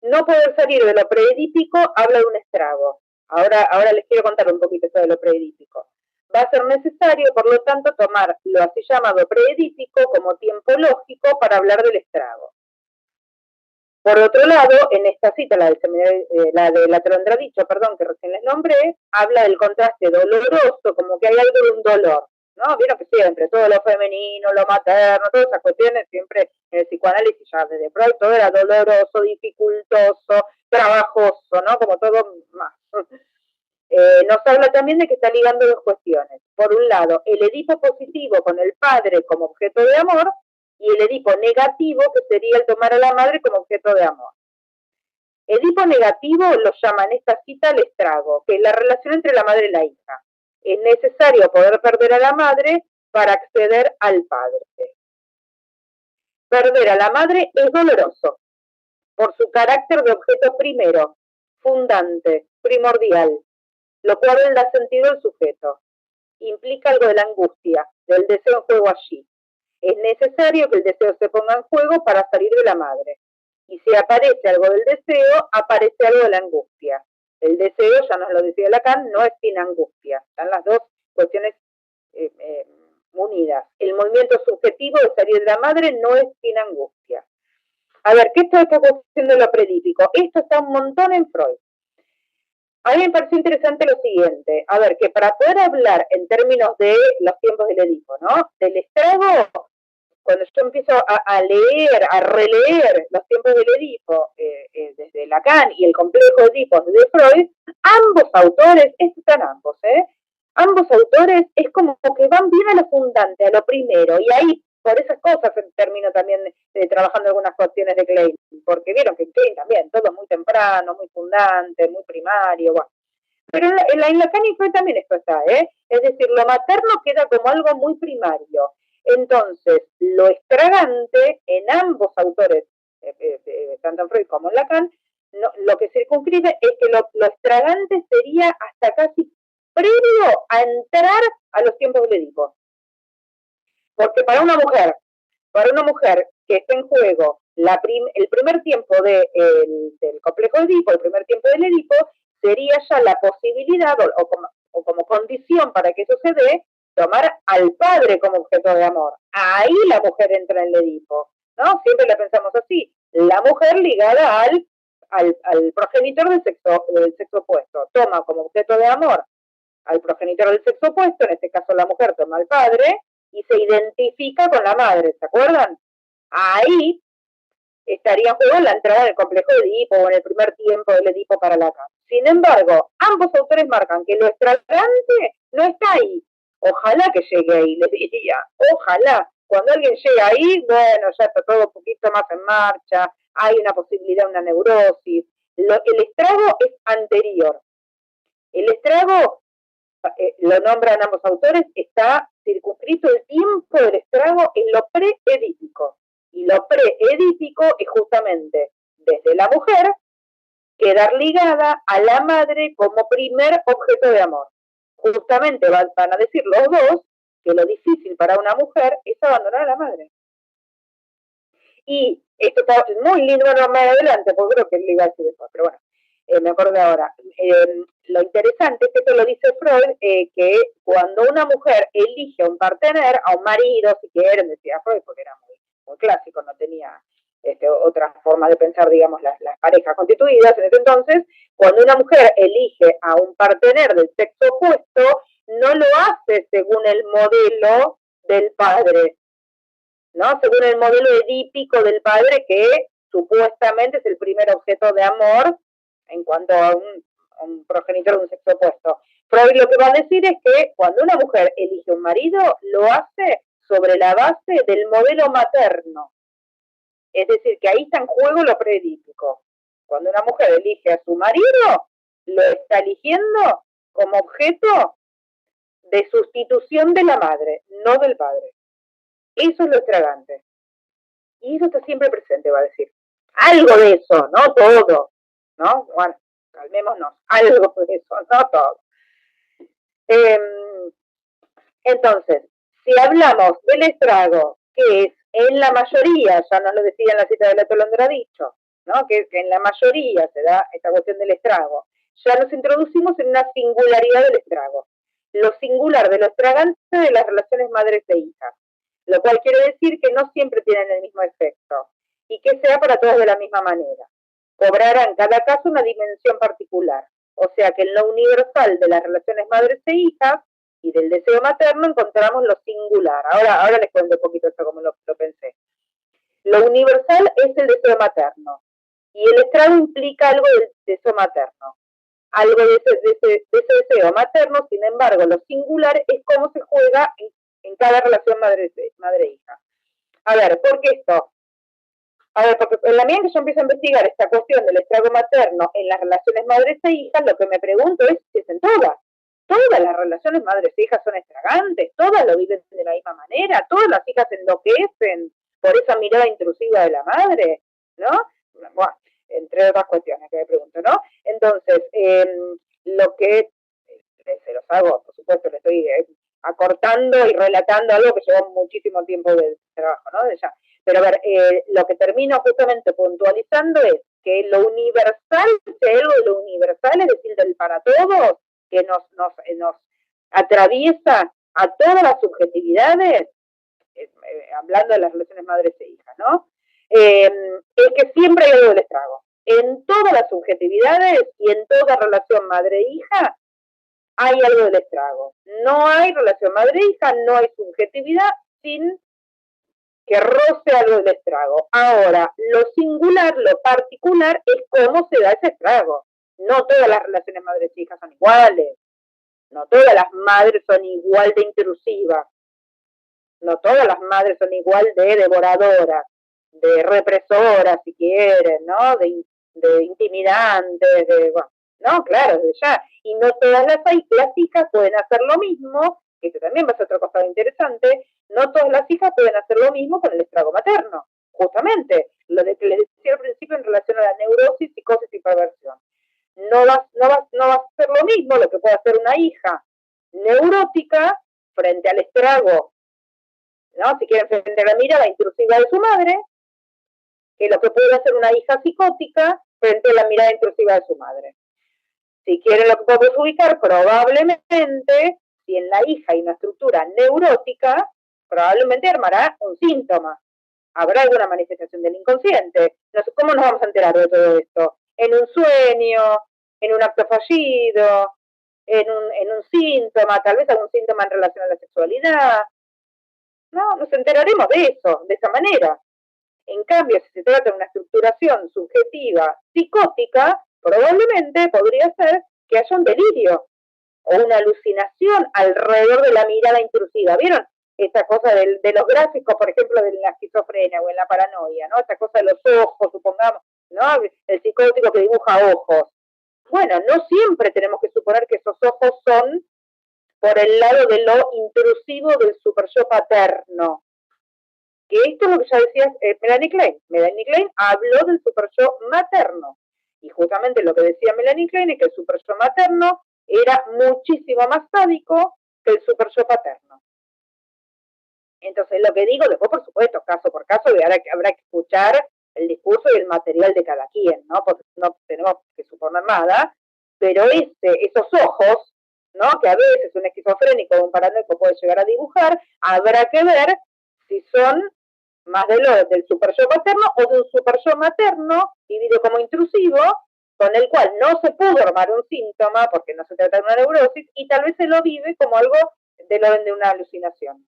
No poder salir de lo preedípico habla de un estrago. Ahora les quiero contar un poquito esto de lo preedípico. Va a ser necesario, por lo tanto, tomar lo así llamado preedípico como tiempo lógico para hablar del estrago. Por otro lado, en esta cita, la del atolondradicho, que recién les nombré, habla del contraste doloroso, como que hay algo de un dolor, ¿no? Vieron que siempre, todo lo femenino, lo materno, todas esas cuestiones, siempre en el psicoanálisis ya desde Freud, todo era doloroso, dificultoso, trabajoso, ¿no? Como todo más. Nos habla también de que está ligando dos cuestiones. Por un lado, el Edipo positivo con el padre como objeto de amor, y el Edipo negativo, que sería el tomar a la madre como objeto de amor. Edipo negativo lo llama en esta cita el estrago, que es la relación entre la madre y la hija. Es necesario poder perder a la madre para acceder al padre. Perder a la madre es doloroso por su carácter de objeto primero, fundante, primordial, lo cual da sentido al sujeto. Implica algo de la angustia, del deseo en juego allí. Es necesario que el deseo se ponga en juego para salir de la madre. Y si aparece algo del deseo, aparece algo de la angustia. El deseo, ya nos lo decía Lacan, no es sin angustia. Están las dos cuestiones unidas. El movimiento subjetivo de salir de la madre no es sin angustia. A ver, ¿qué es esta cuestión de lo predípico? Esto está un montón en Freud. A mí me pareció interesante lo siguiente, a ver, que para poder hablar en términos de los tiempos del Edipo, ¿no? Del estrago, cuando yo empiezo a leer, a releer los tiempos del Edipo, desde Lacan y el complejo de Edipos de Freud, ambos autores, estos están ambos, ambos autores es como que van bien a lo fundante, a lo primero, y ahí por esas cosas termino también trabajando algunas cuestiones de Klein, porque vieron que Klein también, todo muy temprano, muy fundante, muy primario, bueno. Pero en Lacan y Freud también esto está, es decir, lo materno queda como algo muy primario. Entonces, lo extravagante en ambos autores, tanto en Freud como en Lacan, no, lo que circunscribe es que lo extravagante sería hasta casi previo a entrar a los tiempos del Edipo. Porque para una mujer que esté en juego el primer tiempo del complejo Edipo, el primer tiempo del Edipo, sería ya la posibilidad o como condición para que eso se dé, tomar al padre como objeto de amor. Ahí la mujer entra en el Edipo, ¿no? Siempre la pensamos así, la mujer ligada al progenitor del sexo opuesto, toma como objeto de amor al progenitor del sexo opuesto, en este caso la mujer toma al padre, y se identifica con la madre, ¿se acuerdan? Ahí estaría en juego la entrada del complejo de Edipo o en el primer tiempo del Edipo para Lacan. Sin embargo, ambos autores marcan que lo extravagante no está ahí. Ojalá que llegue ahí, les diría. Ojalá. Cuando alguien llega ahí, bueno, ya está todo un poquito más en marcha, hay una posibilidad, una neurosis. El estrago es anterior. El estrago, lo nombran ambos autores, está circunscrito el tiempo del estrago en lo preedípico. Y lo preedípico es justamente desde la mujer quedar ligada a la madre como primer objeto de amor. Justamente van a decir los dos que lo difícil para una mujer es abandonar a la madre. Y esto está muy lindo, bueno, más adelante, porque creo que es legal después, pero bueno, me acuerdo ahora. Lo interesante es que esto lo dice Freud, que cuando una mujer elige a un partener, a un marido, si quieren, decía Freud, porque era muy clásico, no tenía otra forma de pensar, digamos, las parejas constituidas en ese entonces, cuando una mujer elige a un partener del sexo opuesto, no lo hace según el modelo del padre, ¿no? Según el modelo edípico del padre, que supuestamente es el primer objeto de amor en cuanto a un progenitor de un sexo opuesto. Freud lo que va a decir es que cuando una mujer elige un marido, lo hace sobre la base del modelo materno. Es decir, que ahí está en juego lo preedípico. Cuando una mujer elige a su marido, lo está eligiendo como objeto de sustitución de la madre, no del padre. Eso es lo extravagante. Y eso está siempre presente, va a decir. Algo de eso, no todo. ¿No? Bueno, calmémonos. Algo de eso, no todo. Entonces, si hablamos del estrago, que es en la mayoría, ya nos lo decía en la cita de Leto Londra dicho, ¿no? Que en la mayoría se da esta cuestión del estrago, ya nos introducimos en una singularidad del estrago. Lo singular de lo estragante de las relaciones madres e hijas, lo cual quiere decir que no siempre tienen el mismo efecto y que sea para todos de la misma manera. Cobrará en cada caso una dimensión particular, o sea que en lo universal de las relaciones madres e hijas y del deseo materno encontramos lo singular. Ahora les cuento un poquito esto como lo pensé. Lo universal es el deseo materno y el estrago implica algo del deseo materno. Algo de ese deseo materno, sin embargo, lo singular es cómo se juega en cada relación madre-hija. A ver, ¿por qué esto? A ver, porque en la medida que yo empiezo a investigar esta cuestión del estrago materno en las relaciones madres e hijas, lo que me pregunto es si es en todas. todas las relaciones madres-hijas son estragantes, todas lo viven de la misma manera, todas las hijas enloquecen por esa mirada intrusiva de la madre, ¿no? Bueno, entre otras cuestiones que me pregunto, ¿no? Entonces, lo que se los hago, por supuesto, le estoy acortando y relatando algo que llevó muchísimo tiempo de trabajo, ¿no? De ya. Pero a ver, lo que termino justamente puntualizando es que lo universal, que algo de lo universal, es decir, del para todos, que nos atraviesa a todas las subjetividades, hablando de las relaciones madres e hijas, ¿no? Es que siempre hay algo del estrago. En todas las subjetividades y en toda relación madre-hija hay algo del estrago. No hay relación madre-hija, no hay subjetividad sin que roce algo del estrago. Ahora, lo singular, lo particular, es cómo se da ese estrago. No todas las relaciones madres-hijas son iguales. No todas las madres son igual de intrusivas. No todas las madres son igual de devoradoras, de represoras, si quieren, ¿no? De intimidantes, bueno, no, claro, de ya. Y no todas las hijas pueden hacer lo mismo, que eso también va a ser otro costado interesante, no todas las hijas pueden hacer lo mismo con el estrago materno, justamente, lo que les decía al principio en relación a la neurosis, psicosis y perversión. No va a ser lo mismo lo que puede hacer una hija neurótica frente al estrago, ¿no? Si quieren, frente a la mirada intrusiva de su madre, que lo que puede hacer una hija psicótica frente a la mirada intrusiva de su madre. Si quieren, lo que podemos ubicar, probablemente, si en la hija hay una estructura neurótica, probablemente armará un síntoma. Habrá alguna manifestación del inconsciente. ¿Cómo nos vamos a enterar de todo esto? En un sueño, en un acto fallido, en un síntoma, tal vez algún síntoma en relación a la sexualidad. No, nos enteraremos de eso, de esa manera. En cambio, si se trata de una estructuración subjetiva psicótica, probablemente podría ser que haya un delirio o una alucinación alrededor de la mirada intrusiva. ¿Vieron? Esta cosa de los gráficos, por ejemplo, de la esquizofrenia o en la paranoia, ¿no? Esta cosa de los ojos, supongamos, ¿no? El psicótico que dibuja ojos. Bueno, no siempre tenemos que suponer que esos ojos son por el lado de lo intrusivo del superyo paterno. Que esto es lo que ya decía Melanie Klein. Melanie Klein habló del superyo materno. Y justamente lo que decía Melanie Klein es que el superyo materno era muchísimo más sádico que el superyo paterno. Entonces, lo que digo, después, por supuesto, caso por caso, habrá que escuchar el discurso y el material de cada quien, ¿no? Porque no tenemos que suponer nada, pero esos ojos, ¿no? Que a veces un esquizofrénico o un paranoico puede llegar a dibujar, habrá que ver si son más del superyo paterno o de un superyo materno vivido como intrusivo, con el cual no se pudo armar un síntoma porque no se trata de una neurosis y tal vez se lo vive como algo del orden de una alucinación.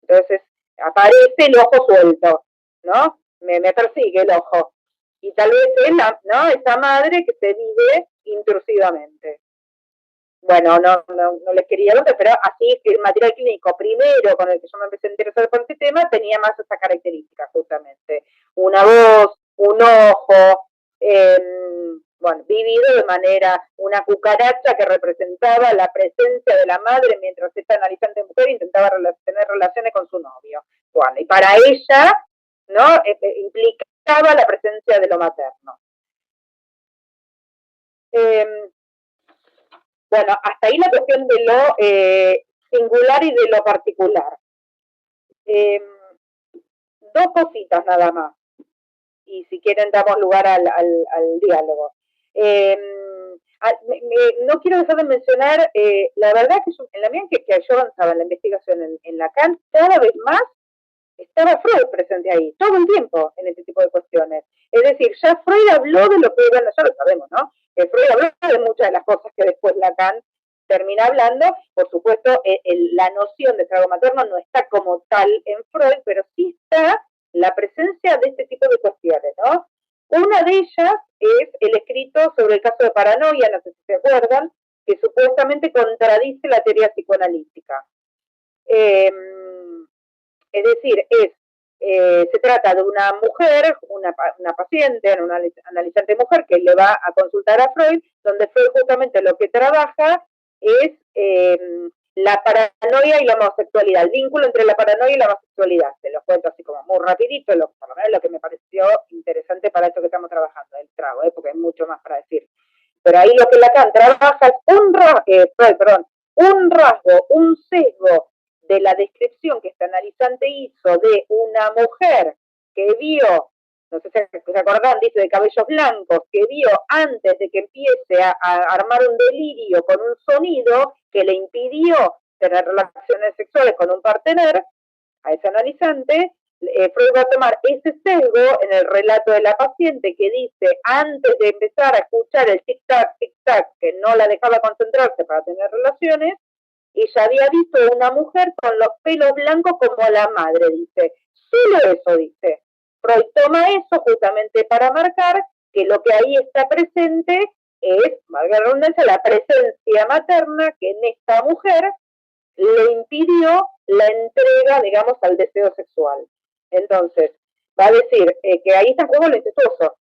Entonces aparece el ojo suelto, ¿no? Me persigue el ojo. Y tal vez es ¿no? Esa madre que se vive intrusivamente. Bueno, no les quería ver, pero así que el material clínico primero con el que yo me empecé a interesar por este tema tenía más esa característica, justamente. Una voz, un ojo, bueno, vivido de manera, una cucaracha que representaba la presencia de la madre mientras esta analizante mujer intentaba tener relaciones con su novio. Bueno, y para ella, ¿no? Implicaba la presencia de lo materno. Bueno, hasta ahí la cuestión de lo singular y de lo particular. Dos cositas nada más. Y si quieren damos lugar al diálogo. No quiero dejar de mencionar, la verdad que en la medida que yo avanzaba en la investigación en Lacan, cada vez más estaba Freud presente ahí, todo el tiempo en este tipo de cuestiones. Es decir, ya Freud habló de lo que, bueno, ya lo sabemos, ¿no? Freud habló de muchas de las cosas que después Lacan termina hablando. Por supuesto, la noción de estrago materno no está como tal en Freud, pero sí está la presencia de este tipo de cuestiones, ¿no? Una de ellas es el escrito sobre el caso de paranoia, no sé si se acuerdan, que supuestamente contradice la teoría psicoanalítica. Es decir, se trata de una mujer, una paciente, una analizante mujer que le va a consultar a Freud, donde Freud justamente lo que trabaja es la paranoia y la homosexualidad, el vínculo entre la paranoia y la homosexualidad. Se los cuento así como muy rapidito, por lo menos lo que me pareció interesante para esto que estamos trabajando, el trago, porque hay mucho más para decir. Pero ahí lo que Lacan trabaja es un rasgo, un sesgo de la descripción que este analizante hizo de una mujer que vio, no sé si se acordan, dice de cabellos blancos, que vio antes de que empiece a armar un delirio con un sonido que le impidió tener relaciones sexuales con un partener, a ese analizante, Freud va a tomar ese sesgo en el relato de la paciente que dice, antes de empezar a escuchar el tic-tac, tic-tac, que no la dejaba concentrarse para tener relaciones, ella había visto a una mujer con los pelos blancos como la madre, dice. Solo eso, dice. Freud toma eso justamente para marcar que lo que ahí está presente es, valga la redundancia, la presencia materna que en esta mujer le impidió la entrega, digamos, al deseo sexual. Entonces, va a decir que ahí está en juego lo incestuoso.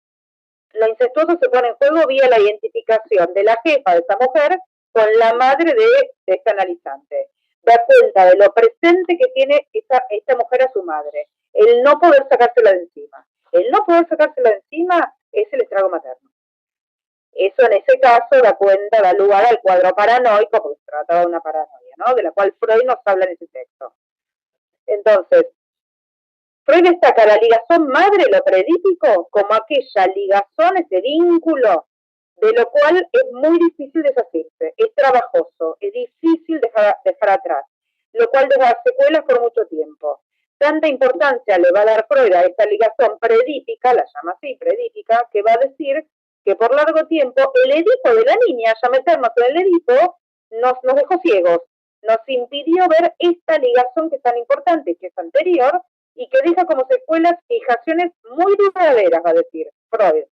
Lo incestuoso se pone en juego vía la identificación de la jefa de esta mujer con la madre de este analizante. Da cuenta de lo presente que tiene esta mujer a su madre. El no poder sacársela de encima. El no poder sacársela de encima es el estrago materno. Eso en ese caso da cuenta, da lugar al cuadro paranoico, porque se trata de una paranoia, ¿no? De la cual Freud nos habla en ese texto. Entonces, Freud destaca la ligazón madre, lo predípico, como aquella ligazón, ese vínculo, de lo cual es muy difícil deshacerse, es trabajoso, es difícil dejar atrás, lo cual deja secuelas por mucho tiempo. Tanta importancia le va a dar Freud a esta ligazón predípica, la llama así, predípica, que va a decir que por largo tiempo el Edipo de la niña, ya meternos en el Edipo, nos dejó ciegos, nos impidió ver esta ligazón que es tan importante, que es anterior, y que deja como secuelas fijaciones muy duraderas, va a decir Freud.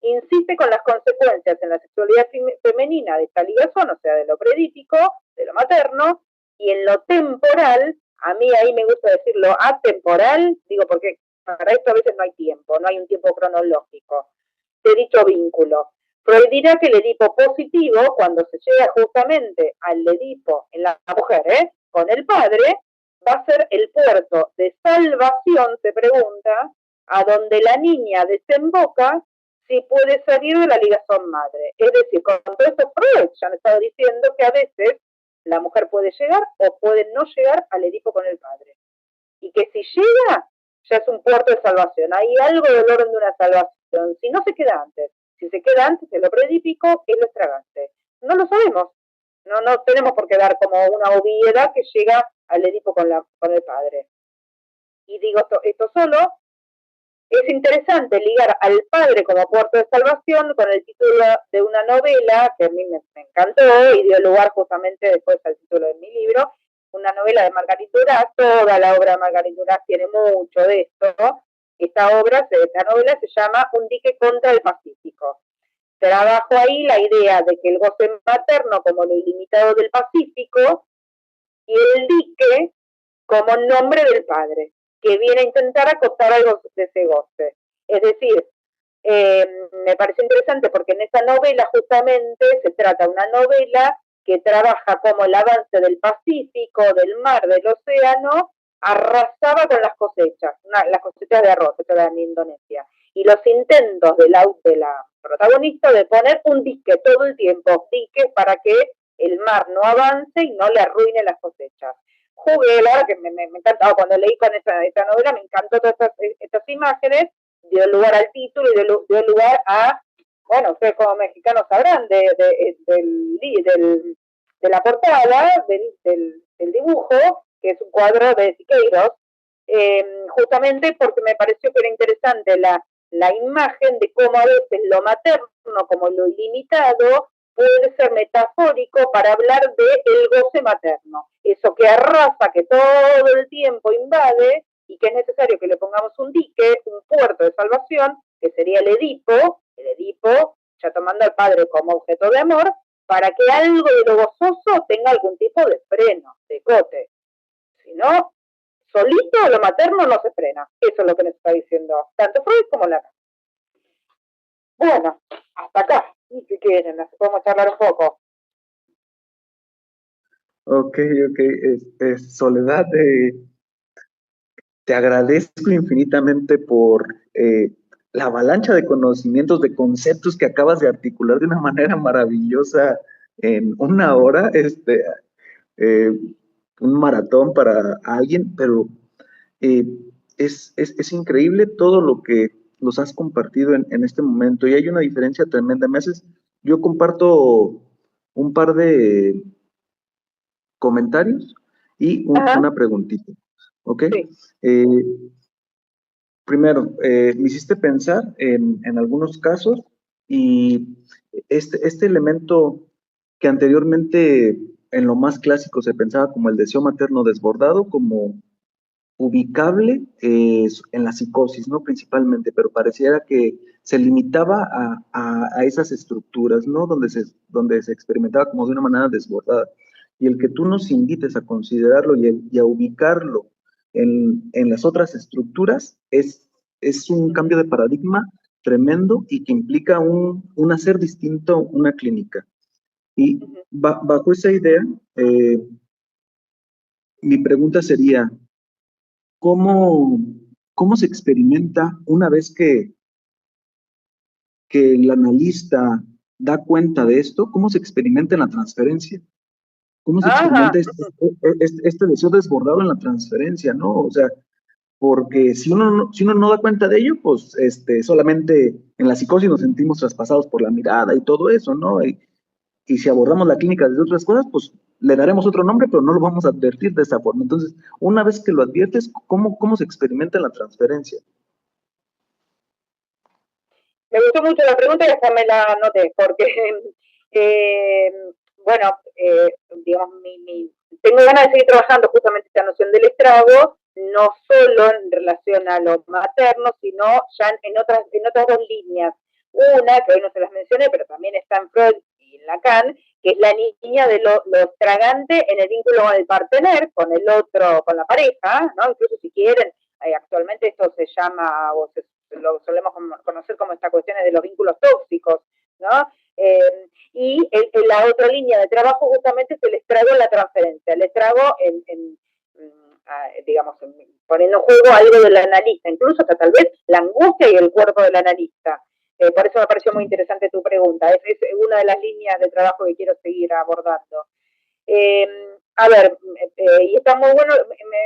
Insiste con las consecuencias en la sexualidad femenina de esta ligazón, o sea, de lo predípico, de lo materno, y en lo temporal, a mí ahí me gusta decirlo atemporal, digo porque para esto a veces no hay tiempo, no hay un tiempo cronológico de dicho vínculo. Freud dirá que el Edipo positivo, cuando se llega justamente al Edipo en la mujer, con el padre, va a ser el puerto de salvación, se pregunta, a donde la niña desemboca si puede salir de la ligazón madre. Es decir, con todo esto Freud ya me estaba diciendo que a veces la mujer puede llegar o puede no llegar al Edipo con el padre. Y que si llega, ya es un puerto de salvación. Hay algo del orden de una salvación. Si no se queda antes, si se queda antes de lo predípico, es lo estragante. No lo sabemos. No tenemos por qué dar como una obviedad que llega al Edipo con el padre. Y digo esto solo, es interesante ligar al padre como puerto de salvación con el título de una novela que a mí me encantó y dio lugar justamente después al título de mi libro, una novela de Marguerite Duras. Toda la obra de Marguerite Duras tiene mucho de esto. Esta novela se llama Un dique contra el Pacífico. Trabajo ahí la idea de que el goce materno como lo ilimitado del Pacífico y el dique como nombre del padre, que viene a intentar acotar algo de ese goce. Es decir, me parece interesante porque en esa novela justamente se trata de una novela que trabaja como el avance del Pacífico, del mar, del océano, arrasaba con las cosechas de arroz, esto era en Indonesia, y los intentos de la protagonista de poner un dique todo el tiempo, dique para que el mar no avance y no le arruine las cosechas. Jugué, la verdad que me encantaba, cuando leí con esta novela, me encantó todas estas imágenes, dio lugar al título y dio lugar a, bueno, ustedes como mexicanos sabrán, de la portada, del dibujo, que es un cuadro de Siqueiros, justamente porque me pareció que era interesante la imagen de cómo a veces lo materno, como lo ilimitado, puede ser metafórico para hablar del goce materno. Eso que arrasa, que todo el tiempo invade y que es necesario que le pongamos un dique, un puerto de salvación, que sería el Edipo, ya tomando al padre como objeto de amor, para que algo de lo gozoso tenga algún tipo de freno, de cote. Si no, solito lo materno no se frena. Eso es lo que nos está diciendo tanto Freud como Lacan. Bueno, hasta acá. Y si quieren, podemos charlar un poco. Ok, ok. Soledad, te agradezco infinitamente por la avalancha de conocimientos, de conceptos que acabas de articular de una manera maravillosa en una hora. Eh, un maratón para alguien, pero eh, es increíble todo lo que los has compartido en este momento y hay una diferencia tremenda. Yo comparto un par de comentarios y Ajá, una preguntita, ¿ok? sí. Eh, Primero, me hiciste pensar en algunos casos y este elemento que anteriormente en lo más clásico se pensaba como el deseo materno desbordado, como ubicable en la psicosis, ¿no? Principalmente, pero pareciera que se limitaba a esas estructuras, ¿no? Donde se experimentaba como de una manera desbordada. Y el que tú nos invites a considerarlo y a ubicarlo en las otras estructuras es un cambio de paradigma tremendo y que implica un hacer distinto una clínica. Y Ujú. bajo esa idea, mi pregunta sería, ¿cómo, cómo se experimenta una vez que el analista da cuenta de esto? ¿Cómo se experimenta en la transferencia? ¿Cómo se Ajá, experimenta este deseo desbordado en la transferencia, ¿no? O sea, porque si uno no da cuenta de ello, pues solamente en la psicosis nos sentimos traspasados por la mirada y todo eso, ¿no? Y si abordamos la clínica desde otras cosas, pues le daremos otro nombre, pero no lo vamos a advertir de esa forma. Entonces, una vez que lo adviertes, ¿cómo se experimenta en la transferencia? me gustó mucho la pregunta y hasta me la anoté, porque, eh, bueno, digamos, tengo ganas de seguir trabajando justamente esta noción del estrago, no solo en relación a lo materno, sino ya en otras dos líneas. Una, que hoy no se las mencioné, pero también está en Freud y en Lacan, que es la niña de lo estragante en el vínculo con el partener, con el otro, con la pareja, ¿no? Incluso si quieren, actualmente esto se llama, o lo solemos conocer como estas cuestiones de los vínculos tóxicos, ¿no? Y la otra línea de trabajo justamente es el estrago en la transferencia, el estrago digamos, poniendo en juego algo del analista, incluso hasta tal vez la angustia y el cuerpo del analista. Por eso me pareció muy interesante tu pregunta. Es una de las líneas de trabajo que quiero seguir abordando. Eh, a ver, y está muy bueno,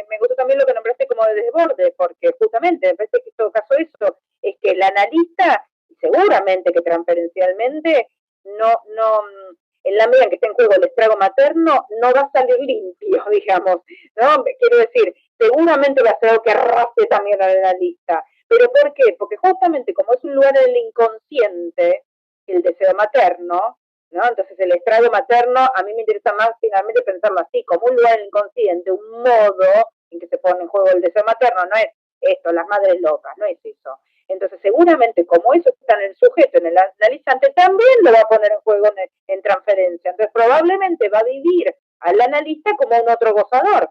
me gustó también lo que nombraste como de desborde, porque justamente, me parece que en todo caso eso, es que el analista, seguramente que transferencialmente, en la medida en que esté en juego el estrago materno, no va a salir limpio, digamos, ¿no? Quiero decir, seguramente va a ser algo que arrastre también al analista. ¿Pero por qué? Porque justamente como es un lugar del inconsciente, el deseo materno, ¿no? Entonces el estrago materno a mí me interesa más finalmente pensarlo así, como un lugar inconsciente, un modo en que se pone en juego el deseo materno, no es esto, las madres locas, no es eso. Entonces seguramente como eso está en el sujeto, en el analizante, también lo va a poner en juego en transferencia. Entonces probablemente va a vivir al analista como un otro gozador.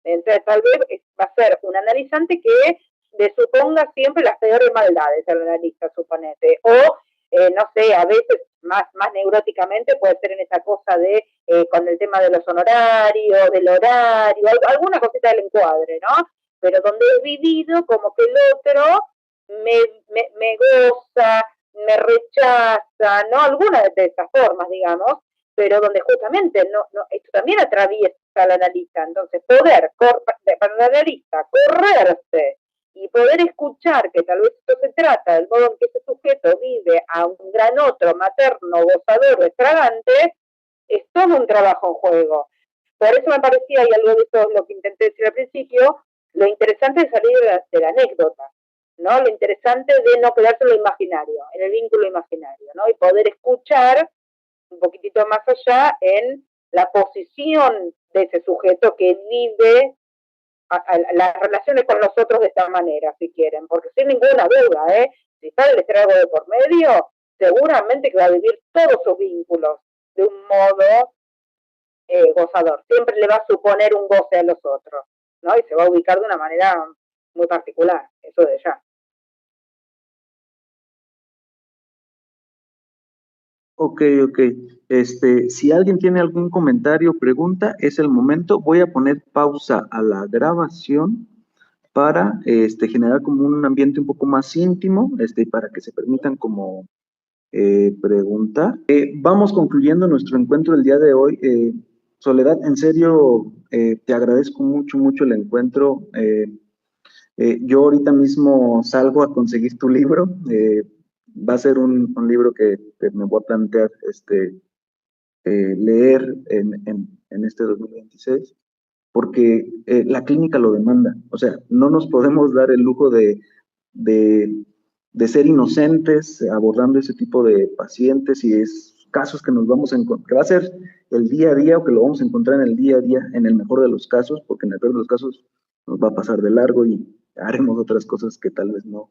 Entonces tal vez va a ser un analizante que le suponga siempre las peores maldades al analista, suponete. O no sé, a veces más neuróticamente puede ser en esa cosa de con el tema de los honorarios, del horario, alguna cosita del encuadre, ¿no? Pero donde he vivido como que el otro me goza, me rechaza, ¿no? Alguna de estas formas, digamos, pero donde justamente esto también atraviesa al analista. Entonces, para el analista, correrse y poder escuchar que tal vez esto se trata del modo en que ese sujeto vive a un gran otro materno, gozador o extravagante, es todo un trabajo en juego. Por eso me parecía, y algo de eso es lo que intenté decir al principio, lo interesante es salir de la anécdota, ¿no? Lo interesante de no quedarse en lo imaginario, en el vínculo imaginario, ¿no? Y poder escuchar un poquitito más allá en la posición de ese sujeto que vive las relaciones con los otros de esta manera, si quieren, porque sin ninguna duda, si está el estrago de por medio, seguramente que va a vivir todos sus vínculos de un modo gozador. Siempre le va a suponer un goce a los otros, ¿no? Y se va a ubicar de una manera muy particular, eso de ya. Ok, ok. Si alguien tiene algún comentario o pregunta, es el momento. Voy a poner pausa a la grabación para generar como un ambiente un poco más íntimo, para que se permitan como preguntar. Vamos concluyendo nuestro encuentro del día de hoy. Soledad, en serio, te agradezco mucho, mucho el encuentro. Yo ahorita mismo salgo a conseguir tu libro. Va a ser un libro que me voy a plantear leer en este 2026, porque la clínica lo demanda. O sea, no nos podemos dar el lujo de, de ser inocentes abordando ese tipo de pacientes y es casos que nos vamos a encontrar, que va a ser el día a día o que lo vamos a encontrar en el día a día, en el mejor de los casos, porque en el peor de los casos nos va a pasar de largo y haremos otras cosas que tal vez no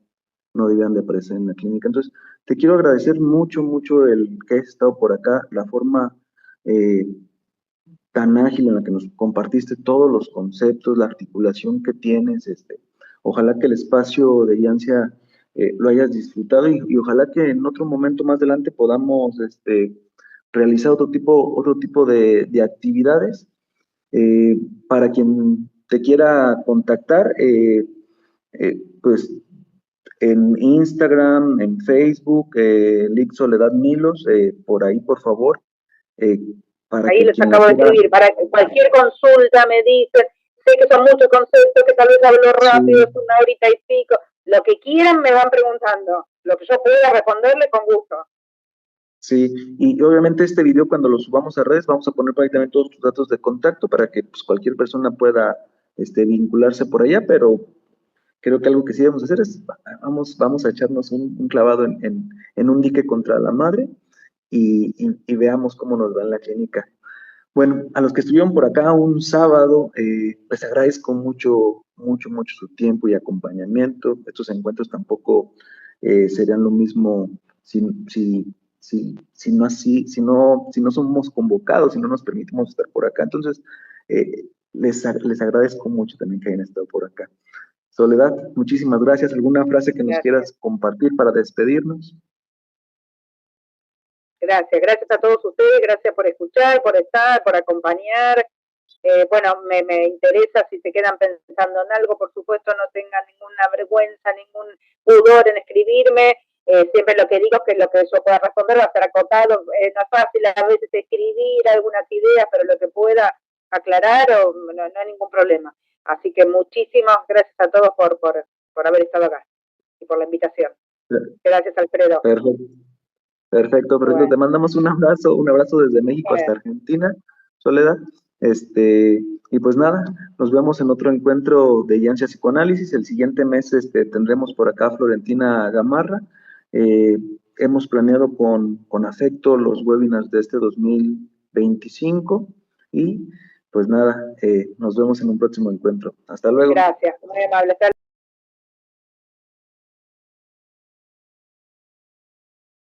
debían de aparecer en la clínica. Entonces, te quiero agradecer mucho, mucho el que hayas estado por acá, la forma eh, tan ágil en la que nos compartiste todos los conceptos, la articulación que tienes. Ojalá que el espacio de Yancia lo hayas disfrutado y ojalá que en otro momento más adelante podamos realizar otro tipo de actividades. Para quien te quiera contactar, pues en Instagram, en Facebook, Lic Soledad Milos, por ahí por favor, eh, para Ahí que les quien la acabo de quiera, escribir, para que cualquier consulta me dicen, sé que son muchos conceptos, que tal vez hablo rápido, sí, es una horita y pico, lo que quieran me van preguntando, lo que yo pueda responderle con gusto. sí, y obviamente este video cuando lo subamos a redes vamos a poner por ahí también todos tus datos de contacto para que pues, cualquier persona pueda vincularse por allá, pero creo que algo que sí debemos hacer es vamos a echarnos un clavado en un dique contra la madre y veamos cómo nos va en la clínica. Bueno, a los que estuvieron por acá un sábado, les agradezco mucho, mucho, mucho su tiempo y acompañamiento. Estos encuentros tampoco serían lo mismo si, si no somos convocados, si no nos permitimos estar por acá. Entonces, les agradezco mucho también que hayan estado por acá. Soledad, muchísimas gracias. ¿Alguna frase que nos Gracias. quieras compartir para despedirnos? Gracias a todos ustedes, gracias por escuchar, por estar, por acompañar. Bueno, me interesa si se quedan pensando en algo, por supuesto no tengan ninguna vergüenza, ningún pudor en escribirme. Siempre lo que digo es que lo que yo pueda responder va a ser acotado. No es fácil a veces escribir algunas ideas, pero lo que pueda aclarar no hay ningún problema. Así que muchísimas gracias a todos por haber estado acá y por la invitación. Gracias, Alfredo. Perfecto. Perfecto, perfecto. Bueno. Te mandamos un abrazo desde México hasta Argentina, Soledad. Y pues nada, nos vemos en otro encuentro de Yancia Psicoanálisis. El siguiente mes tendremos por acá a Florentina Gamarra. Hemos planeado con afecto los webinars de este 2025 y pues nada, nos vemos en un próximo encuentro. Hasta luego. Gracias, muy amable.